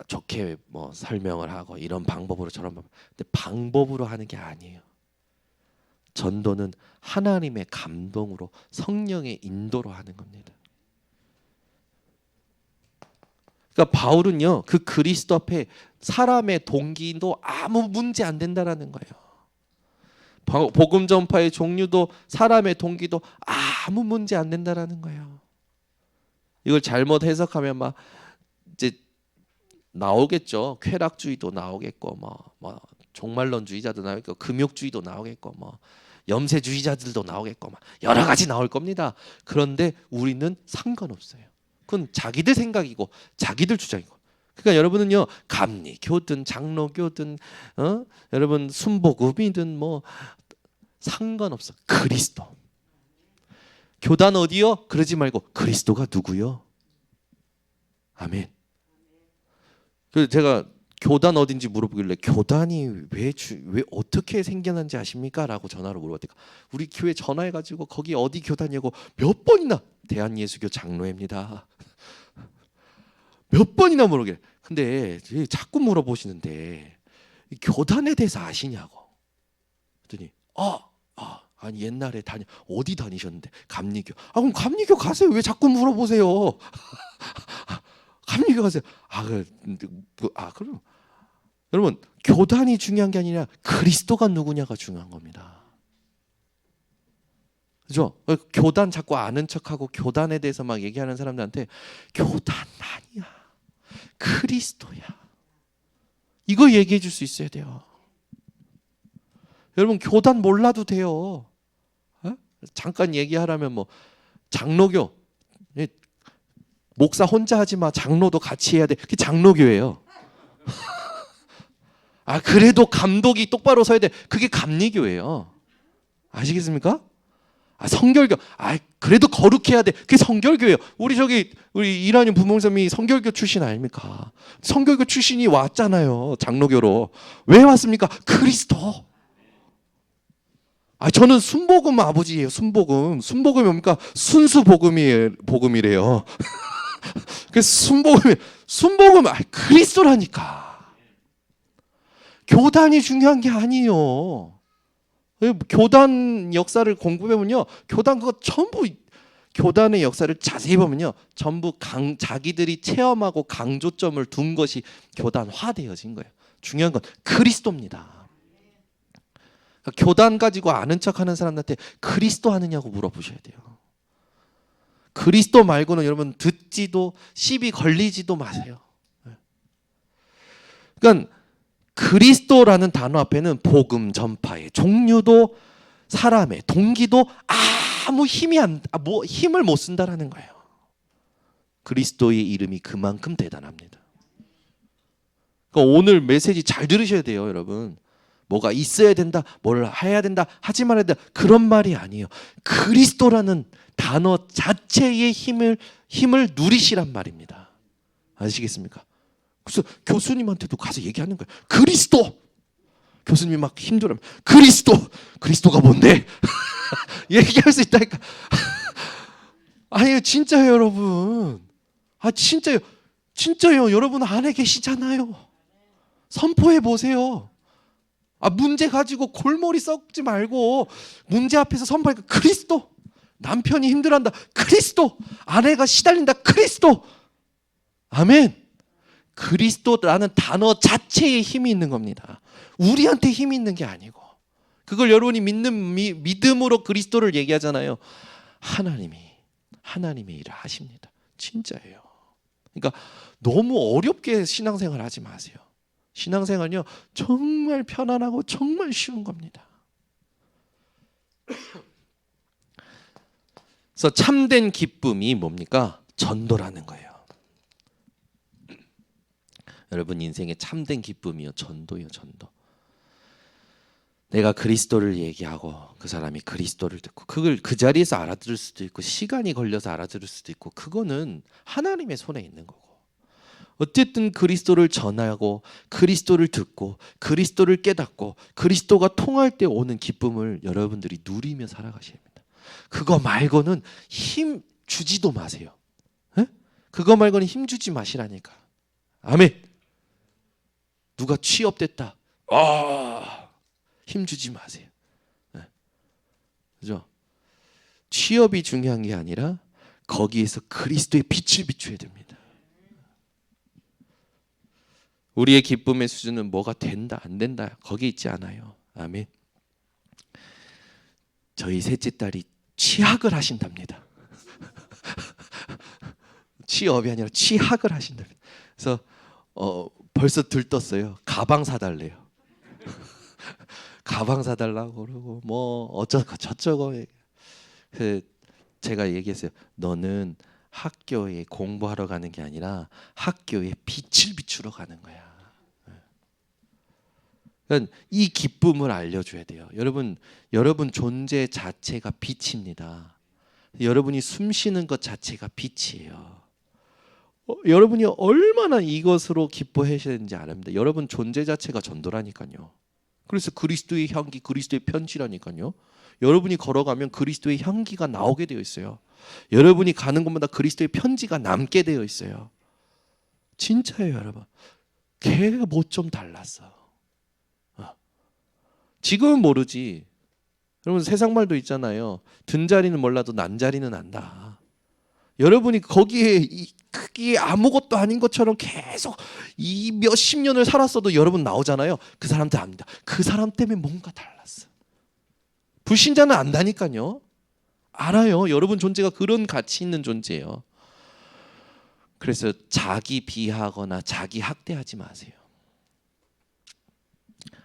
좋게 뭐 설명을 하고 이런 방법으로 저런 방법. 근데 방법으로 하는 게 아니에요. 전도는 하나님의 감동으로 성령의 인도로 하는 겁니다. 그러니까 바울은요, 그 그리스도 앞에 사람의 동기도 아무 문제 안 된다라는 거예요. 복음 전파의 종류도 사람의 동기도 아무 문제 안 된다라는 거예요. 이걸 잘못 해석하면 막 이제 나오겠죠. 쾌락주의도 나오겠고, 뭐 종말론주의자도 나오겠고, 금욕주의도 나오겠고, 뭐 염세주의자들도 나오겠고, 막 여러 가지 나올 겁니다. 그런데 우리는 상관없어요. 그건 자기들 생각이고 자기들 주장이고. 그러니까 여러분은요, 감리교든 장로교든 여러분 순복음이든 뭐 상관없어. 그리스도. 교단 어디요? 그러지 말고 그리스도가 누구요? 아멘. 그래서 제가 교단 어딘지 물어보길래 교단이 왜 어떻게 생겨난지 아십니까? 라고 전화로 물어봤더니 우리 교회 전화해가지고 거기 어디 교단이냐고 몇 번이나 대한예수교 장로회입니다. 몇 번이나 물어보길래 근데 자꾸 물어보시는데 교단에 대해서 아시냐고. 그랬더니 아니 옛날에 어디 다니셨는데 감리교. 그럼 감리교 가세요. 왜 자꾸 물어보세요? 감리교 가세요. 그럼 여러분 교단이 중요한 게 아니라 그리스도가 누구냐가 중요한 겁니다. 그죠? 교단 자꾸 아는 척하고 교단에 대해서 막 얘기하는 사람들한테 교단 아니야. 그리스도야. 이거 얘기해 줄 수 있어야 돼요. 여러분 교단 몰라도 돼요. 잠깐 얘기하라면 뭐 장로교 목사 혼자 하지 마. 장로도 같이 해야 돼. 그게 장로교예요. 그래도 감독이 똑바로 서야 돼. 그게 감리교예요. 아시겠습니까? 성결교. 그래도 거룩해야 돼. 그게 성결교예요. 우리 이란유 부목사님이 성결교 출신 아닙니까? 성결교 출신이 왔잖아요. 장로교로. 왜 왔습니까? 그리스도. 저는 순복음 아버지예요. 순복음이 뭡니까? 순수 복음이래요. 그래서 순복음 그리스도라니까. 교단이 중요한 게 아니에요. 교단 역사를 공부해보면요, 교단의 역사를 자세히 보면요, 전부 자기들이 체험하고 강조점을 둔 것이 교단화되어진 거예요. 중요한 건 그리스도입니다. 그러니까 교단 가지고 아는 척하는 사람한테 그리스도 아느냐고 물어보셔야 돼요. 그리스도 말고는 여러분 듣지도 시비 걸리지도 마세요. 그러니까 그리스도라는 단어 앞에는 복음 전파의 종류도 사람의 동기도 아무 힘을 못 쓴다라는 거예요. 그리스도의 이름이 그만큼 대단합니다. 그러니까 오늘 메시지 잘 들으셔야 돼요, 여러분. 뭐가 있어야 된다, 뭘 해야 된다, 하지 말아야 된다, 그런 말이 아니에요. 그리스도라는 단어 자체의 힘을 누리시란 말입니다. 아시겠습니까? 그래서 교수님한테도 가서 얘기하는 거예요. 그리스도. 교수님이 막 힘들어하면 그리스도가 뭔데? 얘기할 수 있다니까. 아니요, 진짜요, 여러분. 진짜요. 여러분 안에 계시잖아요. 선포해 보세요. 문제 가지고 골머리 썩지 말고 문제 앞에서 선포하니까 그리스도. 남편이 힘들어한다. 그리스도. 아내가 시달린다. 그리스도. 아멘. 그리스도라는 단어 자체에 힘이 있는 겁니다. 우리한테 힘이 있는 게 아니고, 그걸 여러분이 믿음으로 그리스도를 얘기하잖아요. 하나님의 일을 하십니다. 진짜예요. 그러니까 너무 어렵게 신앙생활 하지 마세요. 신앙생활은요, 정말 편안하고 정말 쉬운 겁니다. 그래서 참된 기쁨이 뭡니까? 전도라는 거예요. 여러분 인생의 참된 기쁨이요, 전도요, 전도. 내가 그리스도를 얘기하고 그 사람이 그리스도를 듣고 그걸 그 자리에서 알아들을 수도 있고 시간이 걸려서 알아들을 수도 있고, 그거는 하나님의 손에 있는 거고, 어쨌든 그리스도를 전하고 그리스도를 듣고 그리스도를 깨닫고 그리스도가 통할 때 오는 기쁨을 여러분들이 누리며 살아가셔야 합니다. 그거 말고는 힘 주지도 마세요. 그거 말고는 힘 주지 마시라니까. 아멘. 누가 취업됐다. 힘 주지 마세요. 그죠? 취업이 중요한 게 아니라 거기에서 그리스도의 빛을 비춰야 됩니다. 우리의 기쁨의 수준은 뭐가 된다 안 된다 거기 있지 않아요. 아멘. 저희 셋째 딸이 취학을 하신답니다. 취업이 아니라 취학을 하신답니다. 그래서 벌써 들떴어요. 가방 사달래요. 가방 사달라고 그러고 뭐 어쩌고 저쩌고. 제가 얘기했어요. 너는 학교에 공부하러 가는 게 아니라 학교에 빛을 비추러 가는 거야. 그러니까 이 기쁨을 알려줘야 돼요. 여러분 존재 자체가 빛입니다. 여러분이 숨 쉬는 것 자체가 빛이에요. 여러분이 얼마나 이것으로 기뻐하셔야 되는지 아랍니다. 여러분 존재 자체가 전도라니까요. 그래서 그리스도의 향기, 그리스도의 편지라니까요. 여러분이 걸어가면 그리스도의 향기가 나오게 되어 있어요. 여러분이 가는 곳마다 그리스도의 편지가 남게 되어 있어요. 진짜예요, 여러분. 걔가 뭐 좀 달랐어. 지금은 모르지. 여러분 세상 말도 있잖아요. 든 자리는 몰라도 난 자리는 안다. 여러분이 거기에 크게 아무것도 아닌 것처럼 계속 이 몇십 년을 살았어도 여러분 나오잖아요. 그 사람들 압니다. 그 사람 때문에 뭔가 달랐어. 불신자는 안다니까요. 알아요. 여러분 존재가 그런 가치 있는 존재예요. 그래서 자기 비하하거나 자기 학대하지 마세요.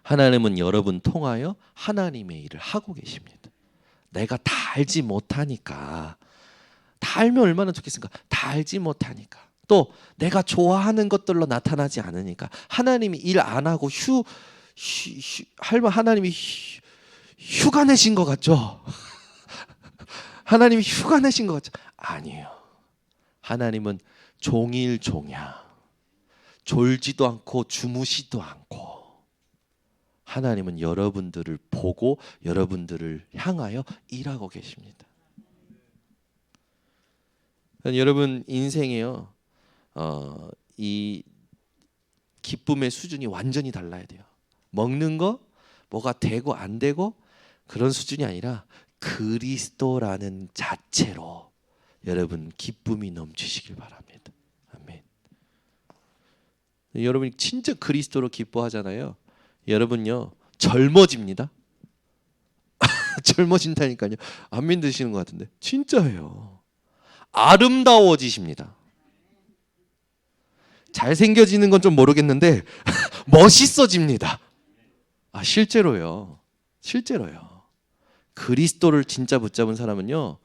하나님은 여러분 통하여 하나님의 일을 하고 계십니다. 내가 다 알지 못하니까, 다 알면 얼마나 좋겠습니까? 다 알지 못하니까, 또 내가 좋아하는 것들로 나타나지 않으니까, 하나님이 일 안 하고 하나님이 휴가 내신 것 같죠? 하나님이 휴가 내신 것 같죠? 아니에요. 하나님은 종일종야, 졸지도 않고 주무시도 않고, 하나님은 여러분들을 보고 여러분들을 향하여 일하고 계십니다. 여러분 인생에요, 이 기쁨의 수준이 완전히 달라야 돼요. 먹는 거 뭐가 되고 안 되고 그런 수준이 아니라 그리스도라는 자체로 여러분 기쁨이 넘치시길 바랍니다. 아멘. 여러분이 진짜 그리스도로 기뻐하잖아요. 여러분요 젊어집니다. 젊어진다니까요. 안 믿으시는 것 같은데 진짜예요. 아름다워지십니다. 잘생겨지는 건 좀 모르겠는데 멋있어집니다. 실제로요. 실제로요. 그리스도를 진짜 붙잡은 사람은요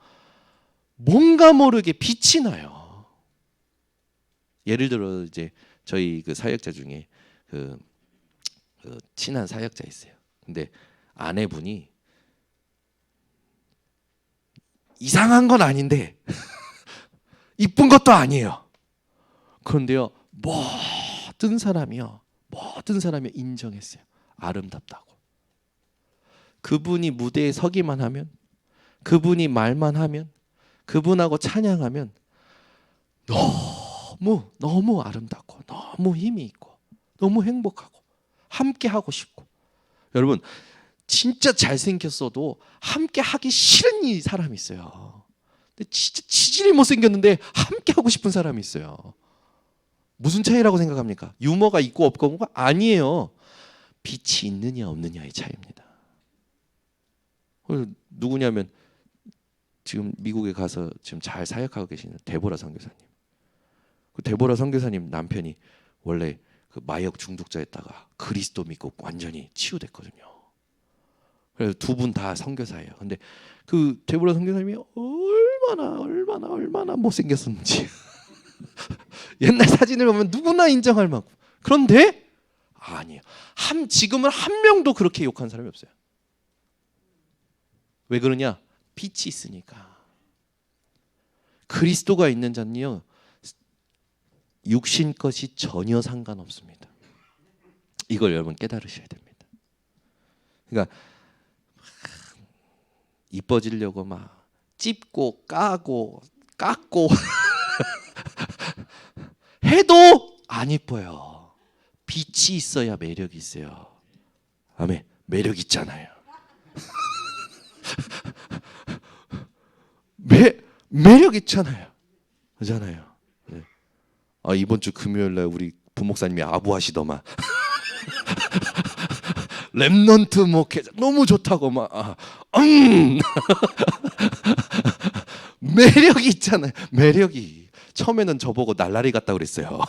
뭔가 모르게 빛이 나요. 예를 들어 이제 저희 그 사역자 중에 그 친한 사역자 있어요. 근데 아내분이 이상한 건 아닌데 이쁜 것도 아니에요. 그런데요 모든 사람이 인정했어요. 아름답다고. 그분이 무대에 서기만 하면, 그분이 말만 하면, 그분하고 찬양하면 너무 아름답고 너무 힘이 있고 너무 행복하고 함께 하고 싶고. 여러분 진짜 잘생겼어도 함께 하기 싫은 이 사람이 있어요. 근데 진짜 치질이 못생겼는데 함께 하고 싶은 사람이 있어요. 무슨 차이라고 생각합니까? 유머가 있고 없고가 아니에요. 빛이 있느냐 없느냐의 차이입니다. 누구냐면 지금 미국에 가서 지금 잘 사역하고 계시는 데보라 선교사님. 그 데보라 선교사님 남편이 원래 그 마약 중독자였다가 그리스도 믿고 완전히 치유됐거든요. 그래서 두 분 다 선교사예요. 근데 그 데보라 선교사님이 얼마나 못생겼었는지 옛날 사진을 보면 누구나 인정할 만큼. 그런데 아니에요. 지금은 한 명도 그렇게 욕한 사람이 없어요. 왜 그러냐? 빛이 있으니까. 그리스도가 있는 자는요 육신 것이 전혀 상관없습니다. 이걸 여러분 깨달으셔야 됩니다. 그러니까 이뻐지려고 막 찝고 까고 깎고 해도 안 이뻐요. 빛이 있어야 매력이 있어요. 아멘. 매력 있잖아요. 매력 있잖아요. 그렇잖아요. 네. 이번 주 금요일 날 우리 부목사님이 아부하시더만 랩넌트 목회자 너무 좋다고 막 매력이 있잖아요. 매력이. 처음에는 저보고 날라리 같다 그랬어요.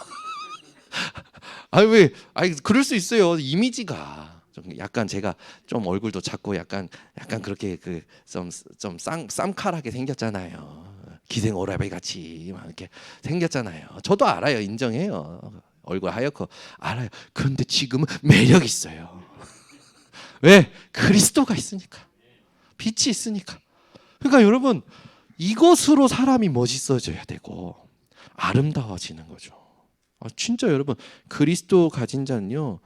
그럴 수 있어요. 이미지가 좀 약간 제가 좀 얼굴도 작고 약간 그렇게 좀 쌈칼하게 생겼잖아요. 기생 오라버니 같이 막 이렇게 생겼잖아요. 저도 알아요. 인정해요. 얼굴 하얗고 알아요. 그런데 지금은 매력 있어요. 왜? 그리스도가 있으니까. 빛이 있으니까. 그러니까 여러분 이것으로 사람이 멋있어져야 되고 아름다워지는 거죠. 진짜 여러분 그리스도 가진 자는요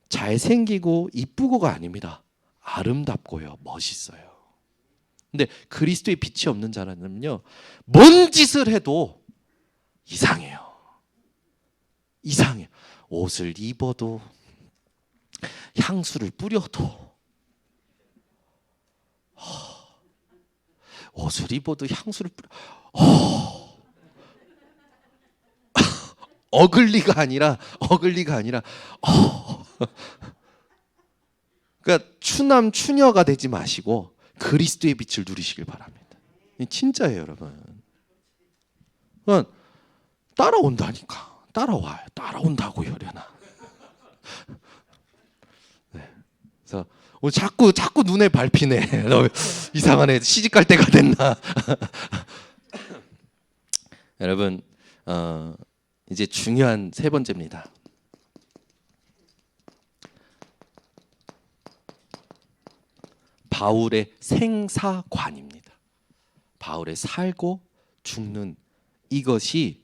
잘생기고 이쁘고가 아닙니다. 아름답고요 멋있어요. 근데 그리스도의 빛이 없는 자라는요 뭔 짓을 해도 이상해요. 이상해. 옷을 입어도 향수를 뿌려도 옷을 입어도 향수를 뿌려 어글리가 아니라 그러니까 추남 추녀가 되지 마시고 그리스도의 빛을 누리시길 바랍니다. 진짜예요 여러분. 그러니까 따라온다니까. 따라와요. 따라온다고요 려나. 네. 그래서 오늘 자꾸 눈에 밟히네. 이상하네. 시집갈 때가 됐나. 여러분 이제 중요한 세 번째입니다. 바울의 생사관입니다. 바울의 살고 죽는 이것이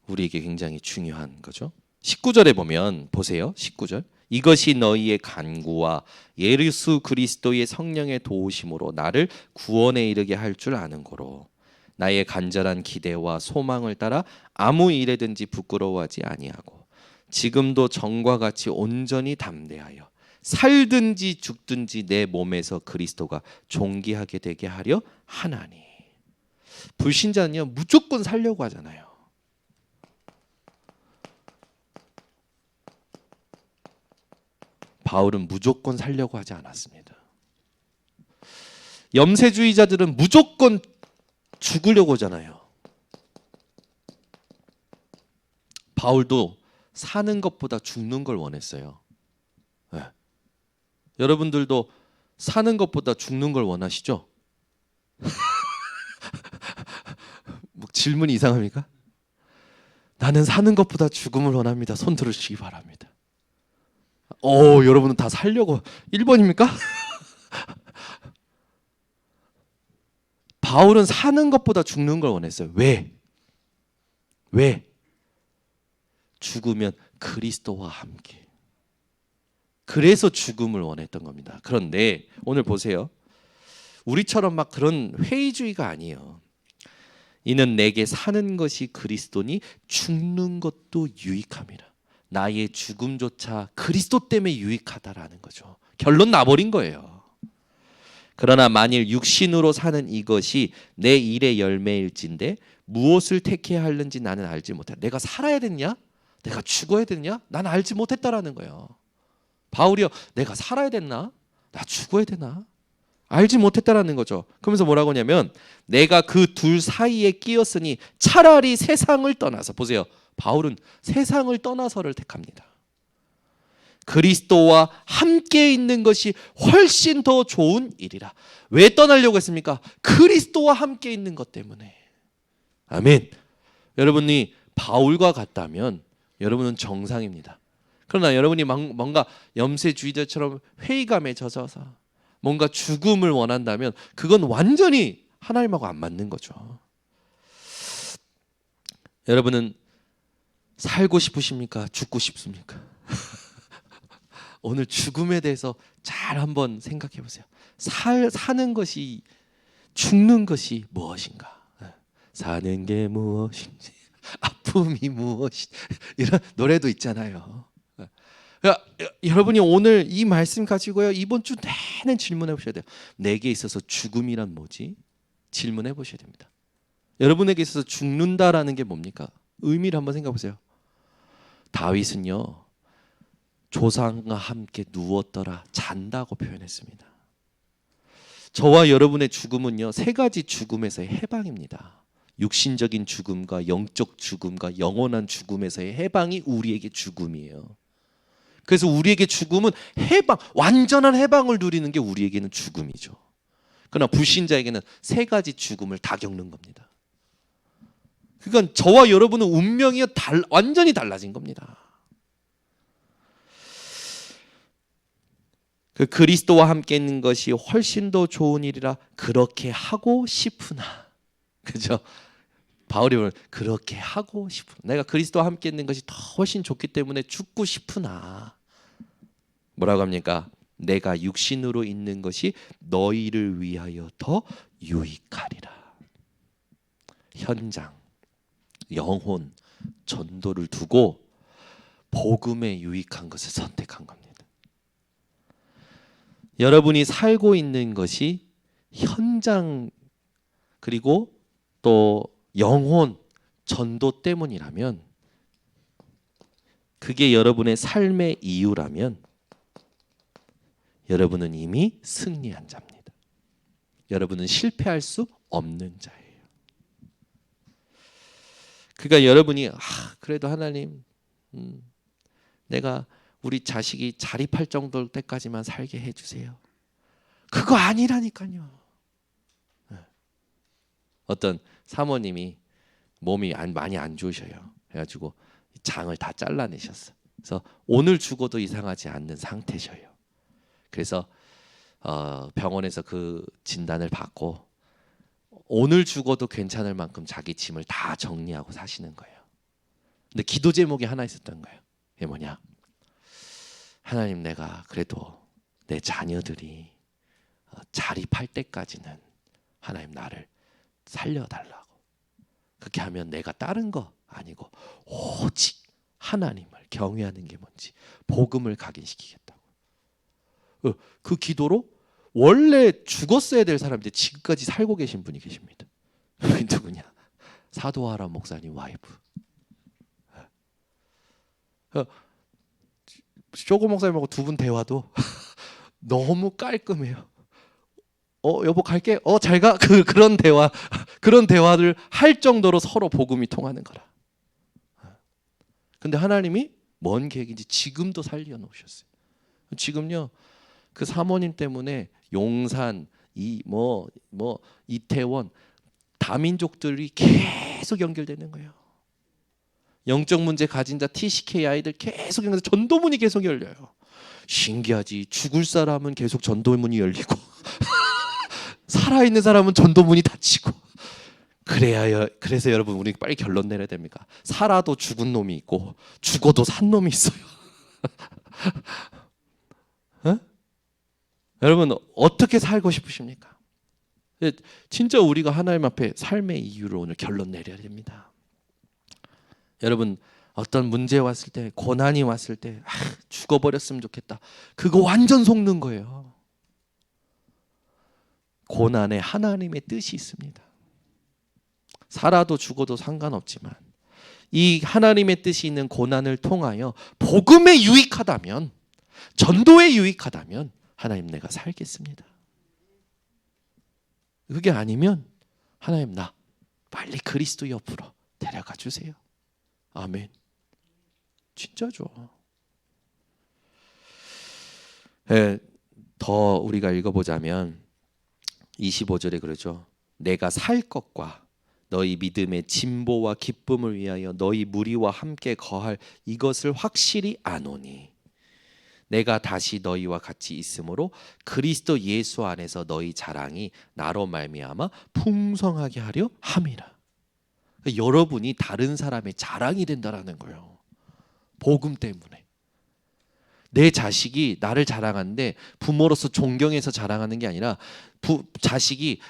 우리에게 굉장히 중요한 거죠. 19절에 보면 보세요. 19절. 이것이 너희의 간구와 예수 그리스도의 성령의 도우심으로 나를 구원에 이르게 할 줄 아는 거로 나의 간절한 기대와 소망을 따라 아무 일에든지 부끄러워하지 아니하고 지금도 전과 같이 온전히 담대하여 살든지 죽든지 내 몸에서 그리스도가 존귀하게 되게 하려 하나니. 불신자는요 무조건 살려고 하잖아요. 바울은 무조건 살려고 하지 않았습니다. 염세주의자들은 무조건 죽으려고 하잖아요. 바울도 사는 것보다 죽는 걸 원했어요. 네. 여러분들도 사는 것보다 죽는 걸 원하시죠? 뭐 질문이 이상합니까? 나는 사는 것보다 죽음을 원합니다. 손 들으시기 바랍니다. 여러분은 다 살려고 1번입니까? 바울은 사는 것보다 죽는 걸 원했어요. 왜? 죽으면 그리스도와 함께. 그래서 죽음을 원했던 겁니다. 그런데 오늘 보세요. 우리처럼 막 그런 회의주의가 아니에요. 이는 내게 사는 것이 그리스도니 죽는 것도 유익함이라. 나의 죽음조차 그리스도 때문에 유익하다라는 거죠. 결론 나버린 거예요. 그러나 만일 육신으로 사는 이것이 내 일의 열매일진데 무엇을 택해야 하는지 나는 알지 못해. 내가 살아야 되냐? 내가 죽어야 되냐? 나는 알지 못했다라는 거예요. 바울이요. 내가 살아야 됐나? 나 죽어야 되나? 알지 못했다라는 거죠. 그러면서 뭐라고 하냐면 내가 그 둘 사이에 끼었으니 차라리 세상을 떠나서 보세요. 바울은 세상을 떠나서를 택합니다. 그리스도와 함께 있는 것이 훨씬 더 좋은 일이라. 왜 떠나려고 했습니까? 그리스도와 함께 있는 것 때문에. 아멘. 여러분이 바울과 같다면 여러분은 정상입니다. 그러나 여러분이 뭔가 염세주의자처럼 회의감에 젖어서 뭔가 죽음을 원한다면 그건 완전히 하나님하고 안 맞는 거죠. 여러분은 살고 싶으십니까? 죽고 싶습니까? 오늘 죽음에 대해서 잘 한번 생각해 보세요. 사는 것이 죽는 것이 무엇인가? 사는 게 무엇인지 아픔이 무엇인지 이런 노래도 있잖아요. 여러분이 오늘 이 말씀 가지고요 이번 주 내내 질문해 보셔야 돼요. 내게 있어서 죽음이란 뭐지? 질문해 보셔야 됩니다. 여러분에게 있어서 죽는다라는 게 뭡니까? 의미를 한번 생각해 보세요. 다윗은요 조상과 함께 누웠더라 잔다고 표현했습니다. 저와 여러분의 죽음은요 세 가지 죽음에서의 해방입니다. 육신적인 죽음과 영적 죽음과 영원한 죽음에서의 해방이 우리에게 죽음이에요. 그래서 우리에게 죽음은 해방, 완전한 해방을 누리는 게 우리에게는 죽음이죠. 그러나 불신자에게는 세 가지 죽음을 다 겪는 겁니다. 그러니까 저와 여러분은 운명이 완전히 달라진 겁니다. 그 그리스도와 함께 있는 것이 훨씬 더 좋은 일이라 그렇게 하고 싶으나, 그죠? 바울이 오늘 그렇게 하고 싶으나, 내가 그리스도와 함께 있는 것이 더 훨씬 좋기 때문에 죽고 싶으나, 뭐라고 합니까? 내가 육신으로 있는 것이 너희를 위하여 더 유익하리라. 현장, 영혼, 전도를 두고 복음에 유익한 것을 선택한 겁니다. 여러분이 살고 있는 것이 현장 그리고 또 영혼, 전도 때문이라면, 그게 여러분의 삶의 이유라면 여러분은 이미 승리한 자입니다. 여러분은 실패할 수 없는 자예요. 그러니까 여러분이 그래도 하나님, 내가 우리 자식이 자립할 정도 때까지만 살게 해주세요. 그거 아니라니까요. 어떤 사모님이 몸이 많이 안 좋으셔요. 그래가지고 장을 다 잘라내셨어. 그래서 오늘 죽어도 이상하지 않는 상태셔요. 그래서 병원에서 그 진단을 받고 오늘 죽어도 괜찮을 만큼 자기 짐을 다 정리하고 사시는 거예요. 근데 기도 제목이 하나 있었던 거예요. 그게 뭐냐? 하나님, 내가 그래도 내 자녀들이 자립할 때까지는 하나님 나를 살려달라고. 그렇게 하면 내가 다른 거 아니고 오직 하나님을 경외하는 게 뭔지 복음을 각인시키겠다고. 그 기도로 원래 죽었어야 될 사람인데 지금까지 살고 계신 분이 계십니다. 그게 누구냐? 사도하라 목사님 와이프. 쇼고 목사님하고 두 분 대화도 너무 깔끔해요. 여보 갈게. 잘 가. 그런 대화를 할 정도로 서로 복음이 통하는 거라. 근데 하나님이 뭔 계획인지 지금도 살려놓으셨어요. 지금요, 그 사모님 때문에 용산, 이태원 다민족들이 계속 연결되는 거예요. 영적 문제 가진 자 TCK 아이들 계속 연결돼서 전도문이 계속 열려요. 신기하지. 죽을 사람은 계속 전도문이 열리고 살아있는 사람은 전도문이 닫히고. 그래서 여러분, 우리 빨리 결론 내려야 됩니까? 살아도 죽은 놈이 있고 죽어도 산 놈이 있어요. 여러분, 어떻게 살고 싶으십니까? 진짜 우리가 하나님 앞에 삶의 이유를 오늘 결론 내려야 됩니다. 여러분, 어떤 문제 왔을 때, 고난이 왔을 때 죽어버렸으면 좋겠다. 그거 완전 속는 거예요. 고난에 하나님의 뜻이 있습니다. 살아도 죽어도 상관없지만 이 하나님의 뜻이 있는 고난을 통하여 복음에 유익하다면, 전도에 유익하다면 하나님, 내가 살겠습니다. 그게 아니면 하나님, 나 빨리 그리스도 옆으로 데려가 주세요. 아멘. 진짜죠. 더 우리가 읽어보자면 25절에 그러죠. 내가 살 것과 너희 믿음의 진보와 기쁨을 위하여 너희 무리와 함께 거할 이것을 확실히 아노니, 내가 다시 너희와 같이 있으므로 그리스도 예수 안에서 너희 자랑이 나로 말미암아 풍성하게 하려 함이라. 여러분이 다른 사람의 자랑이 된다라는 거예요. 복음 때문에. 내 자식이 나를 자랑하는데 부모로서 존경해서 자랑하는 게 아니라 자식이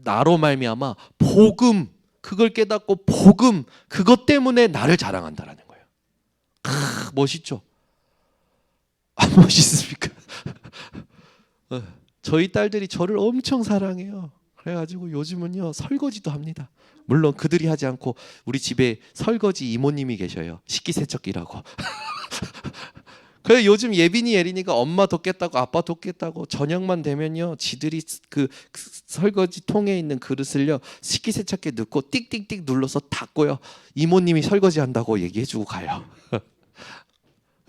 나로 말미암아 복음, 그걸 깨닫고 복음, 그것 때문에 나를 자랑한다라는 거예요. 멋있죠? 안 멋있습니까? 저희 딸들이 저를 엄청 사랑해요. 그래가지고 요즘은요, 설거지도 합니다. 물론 그들이 하지 않고 우리 집에 설거지 이모님이 계셔요. 식기세척기라고. 그래, 요즘 예빈이 예린이가 엄마 돕겠다고 아빠 돕겠다고 저녁만 되면요, 지들이 그 설거지 통에 있는 그릇을요 식기세척기에 넣고 띡띡띡 눌러서 닦고요, 이모님이 설거지 한다고 얘기해주고 가요.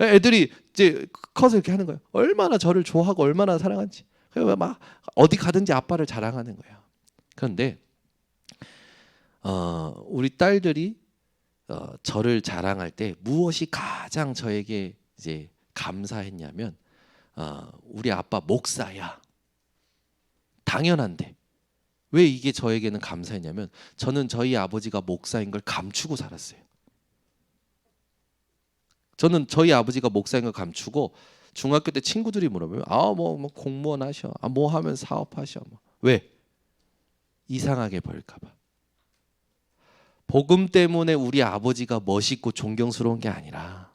애들이 이제 커서 이렇게 하는 거예요. 얼마나 저를 좋아하고 얼마나 사랑하는지. 그래서 막 어디 가든지 아빠를 자랑하는 거예요. 그런데 우리 딸들이 저를 자랑할 때 무엇이 가장 저에게 이제 감사했냐면 우리 아빠 목사야. 당연한데 왜 이게 저에게는 감사했냐면 저는 저희 아버지가 목사인 걸 감추고 살았어요. 저는 저희 아버지가 목사인 걸 감추고 중학교 때 친구들이 물어보면 뭐 공무원 하셔, 뭐 하면 사업하셔, 뭐. 왜? 이상하게 보일까 봐. 복음 때문에 우리 아버지가 멋있고 존경스러운 게 아니라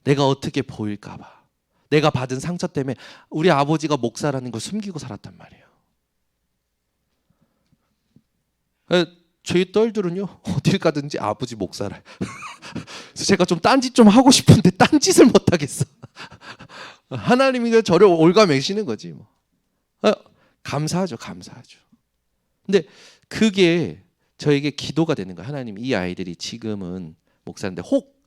내가 어떻게 보일까 봐. 내가 받은 상처 때문에 우리 아버지가 목사라는 걸 숨기고 살았단 말이에요. 저희 딸들은요 어딜 가든지 아버지 목사래. 그래서 제가 좀 딴짓 좀 하고 싶은데 딴짓을 못 하겠어. 하나님이 저를 올가매시는 거지 뭐. 감사하죠. 근데 그게 저에게 기도가 되는 거예요. 하나님, 이 아이들이 지금은 목사인데 혹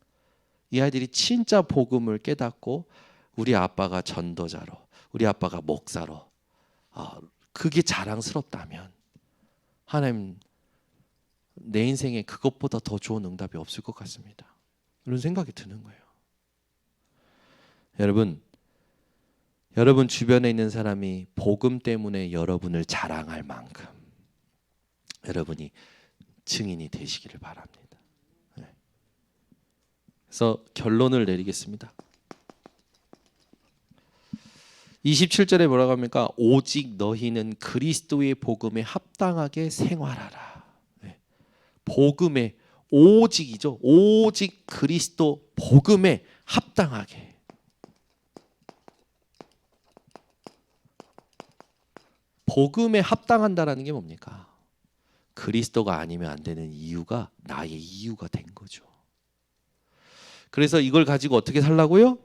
이 아이들이 진짜 복음을 깨닫고 우리 아빠가 전도자로, 우리 아빠가 목사로, 그게 자랑스럽다면 하나님, 내 인생에 그것보다 더 좋은 응답이 없을 것 같습니다. 이런 생각이 드는 거예요. 여러분 주변에 있는 사람이 복음 때문에 여러분을 자랑할 만큼 여러분이 증인이 되시기를 바랍니다. 그래서 결론을 내리겠습니다. 27절에 뭐라고 합니까? 오직 너희는 그리스도의 복음에 합당하게 생활하라. 복음에, 오직이죠. 오직 그리스도 복음에 합당하게. 복음에 합당한다라는 게 뭡니까? 그리스도가 아니면 안 되는 이유가 나의 이유가 된 거죠. 그래서 이걸 가지고 어떻게 살라고요?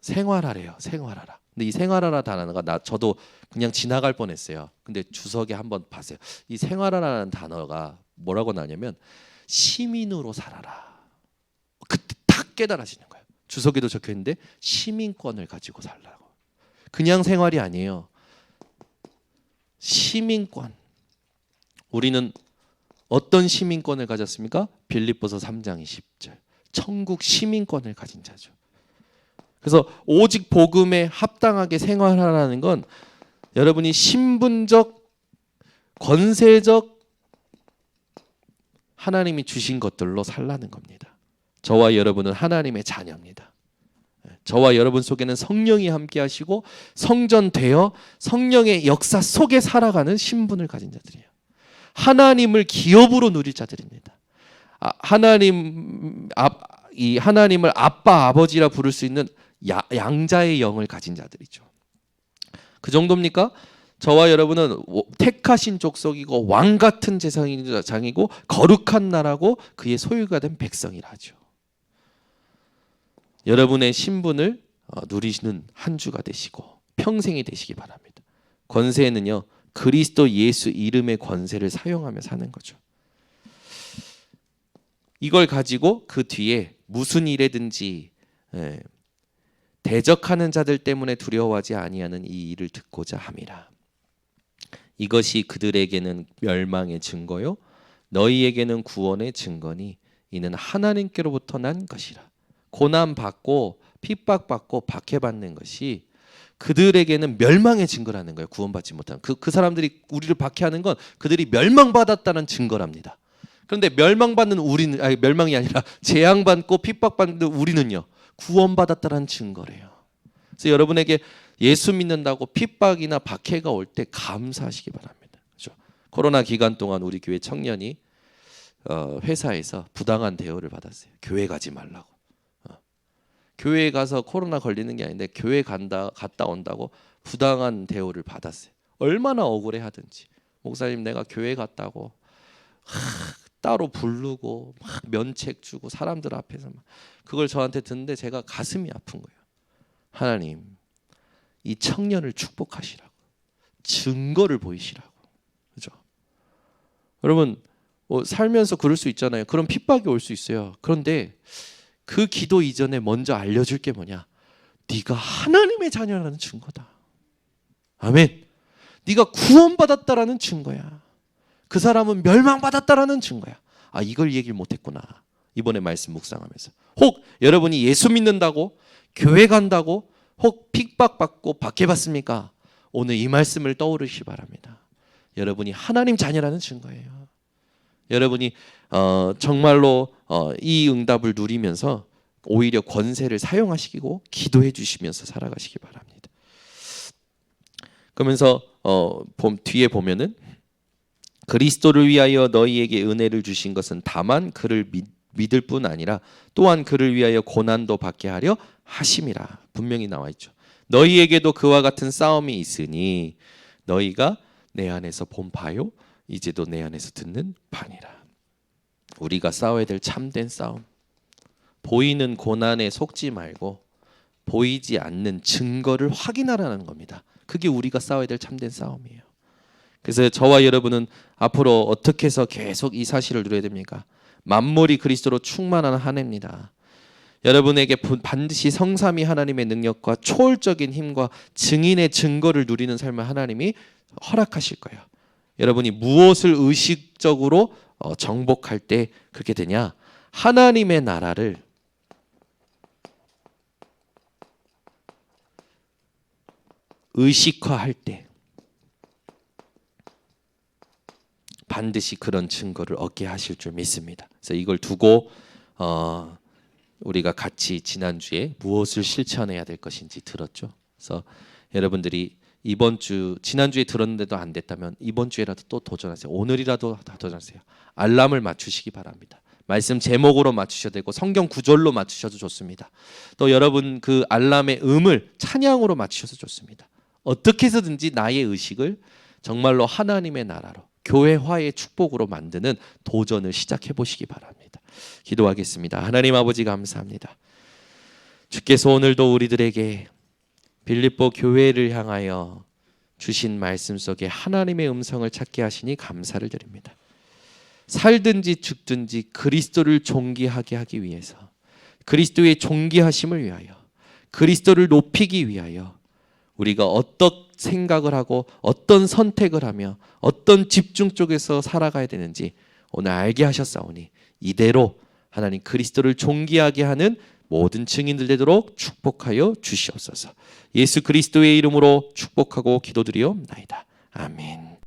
생활하래요. 생활하라. 근데 이 생활하라 단어가 저도 그냥 지나갈 뻔했어요. 근데 주석에 한번 봤어요. 이 생활하라는 단어가 뭐라고 나냐면 시민으로 살아라. 그때 딱 깨달아지는 거예요. 주석에도 적혀 있는데 시민권을 가지고 살라고. 그냥 생활이 아니에요. 시민권. 우리는 어떤 시민권을 가졌습니까? 빌립보서 3장 20절. 천국 시민권을 가진 자죠. 그래서 오직 복음에 합당하게 생활하라는 건 여러분이 신분적, 권세적 하나님이 주신 것들로 살라는 겁니다. 저와 여러분은 하나님의 자녀입니다. 저와 여러분 속에는 성령이 함께 하시고 성전되어 성령의 역사 속에 살아가는 신분을 가진 자들이에요. 하나님을 기업으로 누릴 자들입니다. 하나님을 아빠, 아버지라 부를 수 있는 양자의 영을 가진 자들이죠. 그 정도입니까? 저와 여러분은 택하신 족속이고 왕 같은 제사장이고 거룩한 나라고 그의 소유가 된 백성이라 하죠. 여러분의 신분을 누리시는 한 주가 되시고 평생이 되시기 바랍니다. 권세는요, 그리스도 예수 이름의 권세를 사용하며 사는 거죠. 이걸 가지고 그 뒤에 무슨 일에든지 대적하는 자들 때문에 두려워하지 아니하는 이 일을 듣고자 함이라. 이것이 그들에게는 멸망의 증거요 너희에게는 구원의 증거니 이는 하나님께로부터 난 것이라. 고난받고 핍박받고 박해받는 것이 그들에게는 멸망의 증거라는 거예요. 구원받지 못한 그 사람들이 우리를 박해하는 건 그들이 멸망받았다는 증거랍니다. 그런데 멸망받는 우리는 멸망이 아니라 재앙받고 핍박받는 우리는요 구원받았다는 증거래요. 그래서 여러분에게 예수 믿는다고 핍박이나 박해가 올 때 감사하시기 바랍니다. 그렇죠? 코로나 기간 동안 우리 교회 청년이 회사에서 부당한 대우를 받았어요. 교회 가지 말라고. 교회에 가서 코로나 걸리는 게 아닌데 교회 갔다 온다고 부당한 대우를 받았어요. 얼마나 억울해하든지. 목사님 내가 교회 갔다고 따로 부르고 막 면책 주고 사람들 앞에서 막 그걸 저한테 듣는데 제가 가슴이 아픈 거예요. 하나님 이 청년을 축복하시라고 증거를 보이시라고. 그죠? 여러분 살면서 그럴 수 있잖아요. 그런 핍박이 올 수 있어요. 그런데 그 기도 이전에 먼저 알려줄 게 뭐냐? 네가 하나님의 자녀라는 증거다. 아멘. 네가 구원받았다라는 증거야. 그 사람은 멸망받았다라는 증거야. 아, 이걸 얘기를 못했구나. 이번에 말씀 묵상하면서. 혹 여러분이 예수 믿는다고, 교회 간다고, 혹 핍박받고 박해받습니까? 오늘 이 말씀을 떠오르시기 바랍니다. 여러분이 하나님 자녀라는 증거예요. 여러분이 정말로 이 응답을 누리면서 오히려 권세를 사용하시고 기도해 주시면서 살아가시기 바랍니다. 그러면서 뒤에 보면은 그리스도를 위하여 너희에게 은혜를 주신 것은 다만 그를 믿을 뿐 아니라 또한 그를 위하여 고난도 받게 하려 하심이라. 분명히 나와 있죠. 너희에게도 그와 같은 싸움이 있으니 너희가 내 안에서 본 바요 이제도 내 안에서 듣는 바니라. 우리가 싸워야 될 참된 싸움, 보이는 고난에 속지 말고 보이지 않는 증거를 확인하라는 겁니다. 그게 우리가 싸워야 될 참된 싸움이에요. 그래서 저와 여러분은 앞으로 어떻게 해서 계속 이 사실을 누려야 됩니까? 만물이 그리스도로 충만한 한 해입니다. 여러분에게 반드시 성삼위 하나님의 능력과 초월적인 힘과 증인의 증거를 누리는 삶을 하나님이 허락하실 거예요. 여러분이 무엇을 의식적으로 정복할 때 그렇게 되냐? 하나님의 나라를 의식화할 때 반드시 그런 증거를 얻게 하실 줄 믿습니다. 그래서 이걸 두고 우리가 같이 지난주에 무엇을 실천해야 될 것인지 들었죠. 그래서 여러분들이 이번 주 지난주에 들었는데도 안 됐다면 이번 주에라도 또 도전하세요. 오늘이라도 다 도전하세요. 알람을 맞추시기 바랍니다. 말씀 제목으로 맞추셔도 되고 성경 구절로 맞추셔도 좋습니다. 또 여러분 그 알람의 음을 찬양으로 맞추셔도 좋습니다. 어떻게 해서든지 나의 의식을 정말로 하나님의 나라로 교회화의 축복으로 만드는 도전을 시작해 보시기 바랍니다. 기도하겠습니다. 하나님 아버지 감사합니다. 주께서 오늘도 우리들에게 빌립보 교회를 향하여 주신 말씀 속에 하나님의 음성을 찾게 하시니 감사를 드립니다. 살든지 죽든지 그리스도를 존귀하게 하기 위해서, 그리스도의 존귀하심을 위하여, 그리스도를 높이기 위하여 우리가 어떤 생각을 하고 어떤 선택을 하며 어떤 집중 쪽에서 살아가야 되는지 오늘 알게 하셨사오니 이대로 하나님 그리스도를 존귀하게 하는 모든 증인들 되도록 축복하여 주시옵소서. 예수 그리스도의 이름으로 축복하고 기도드리옵나이다. 아멘.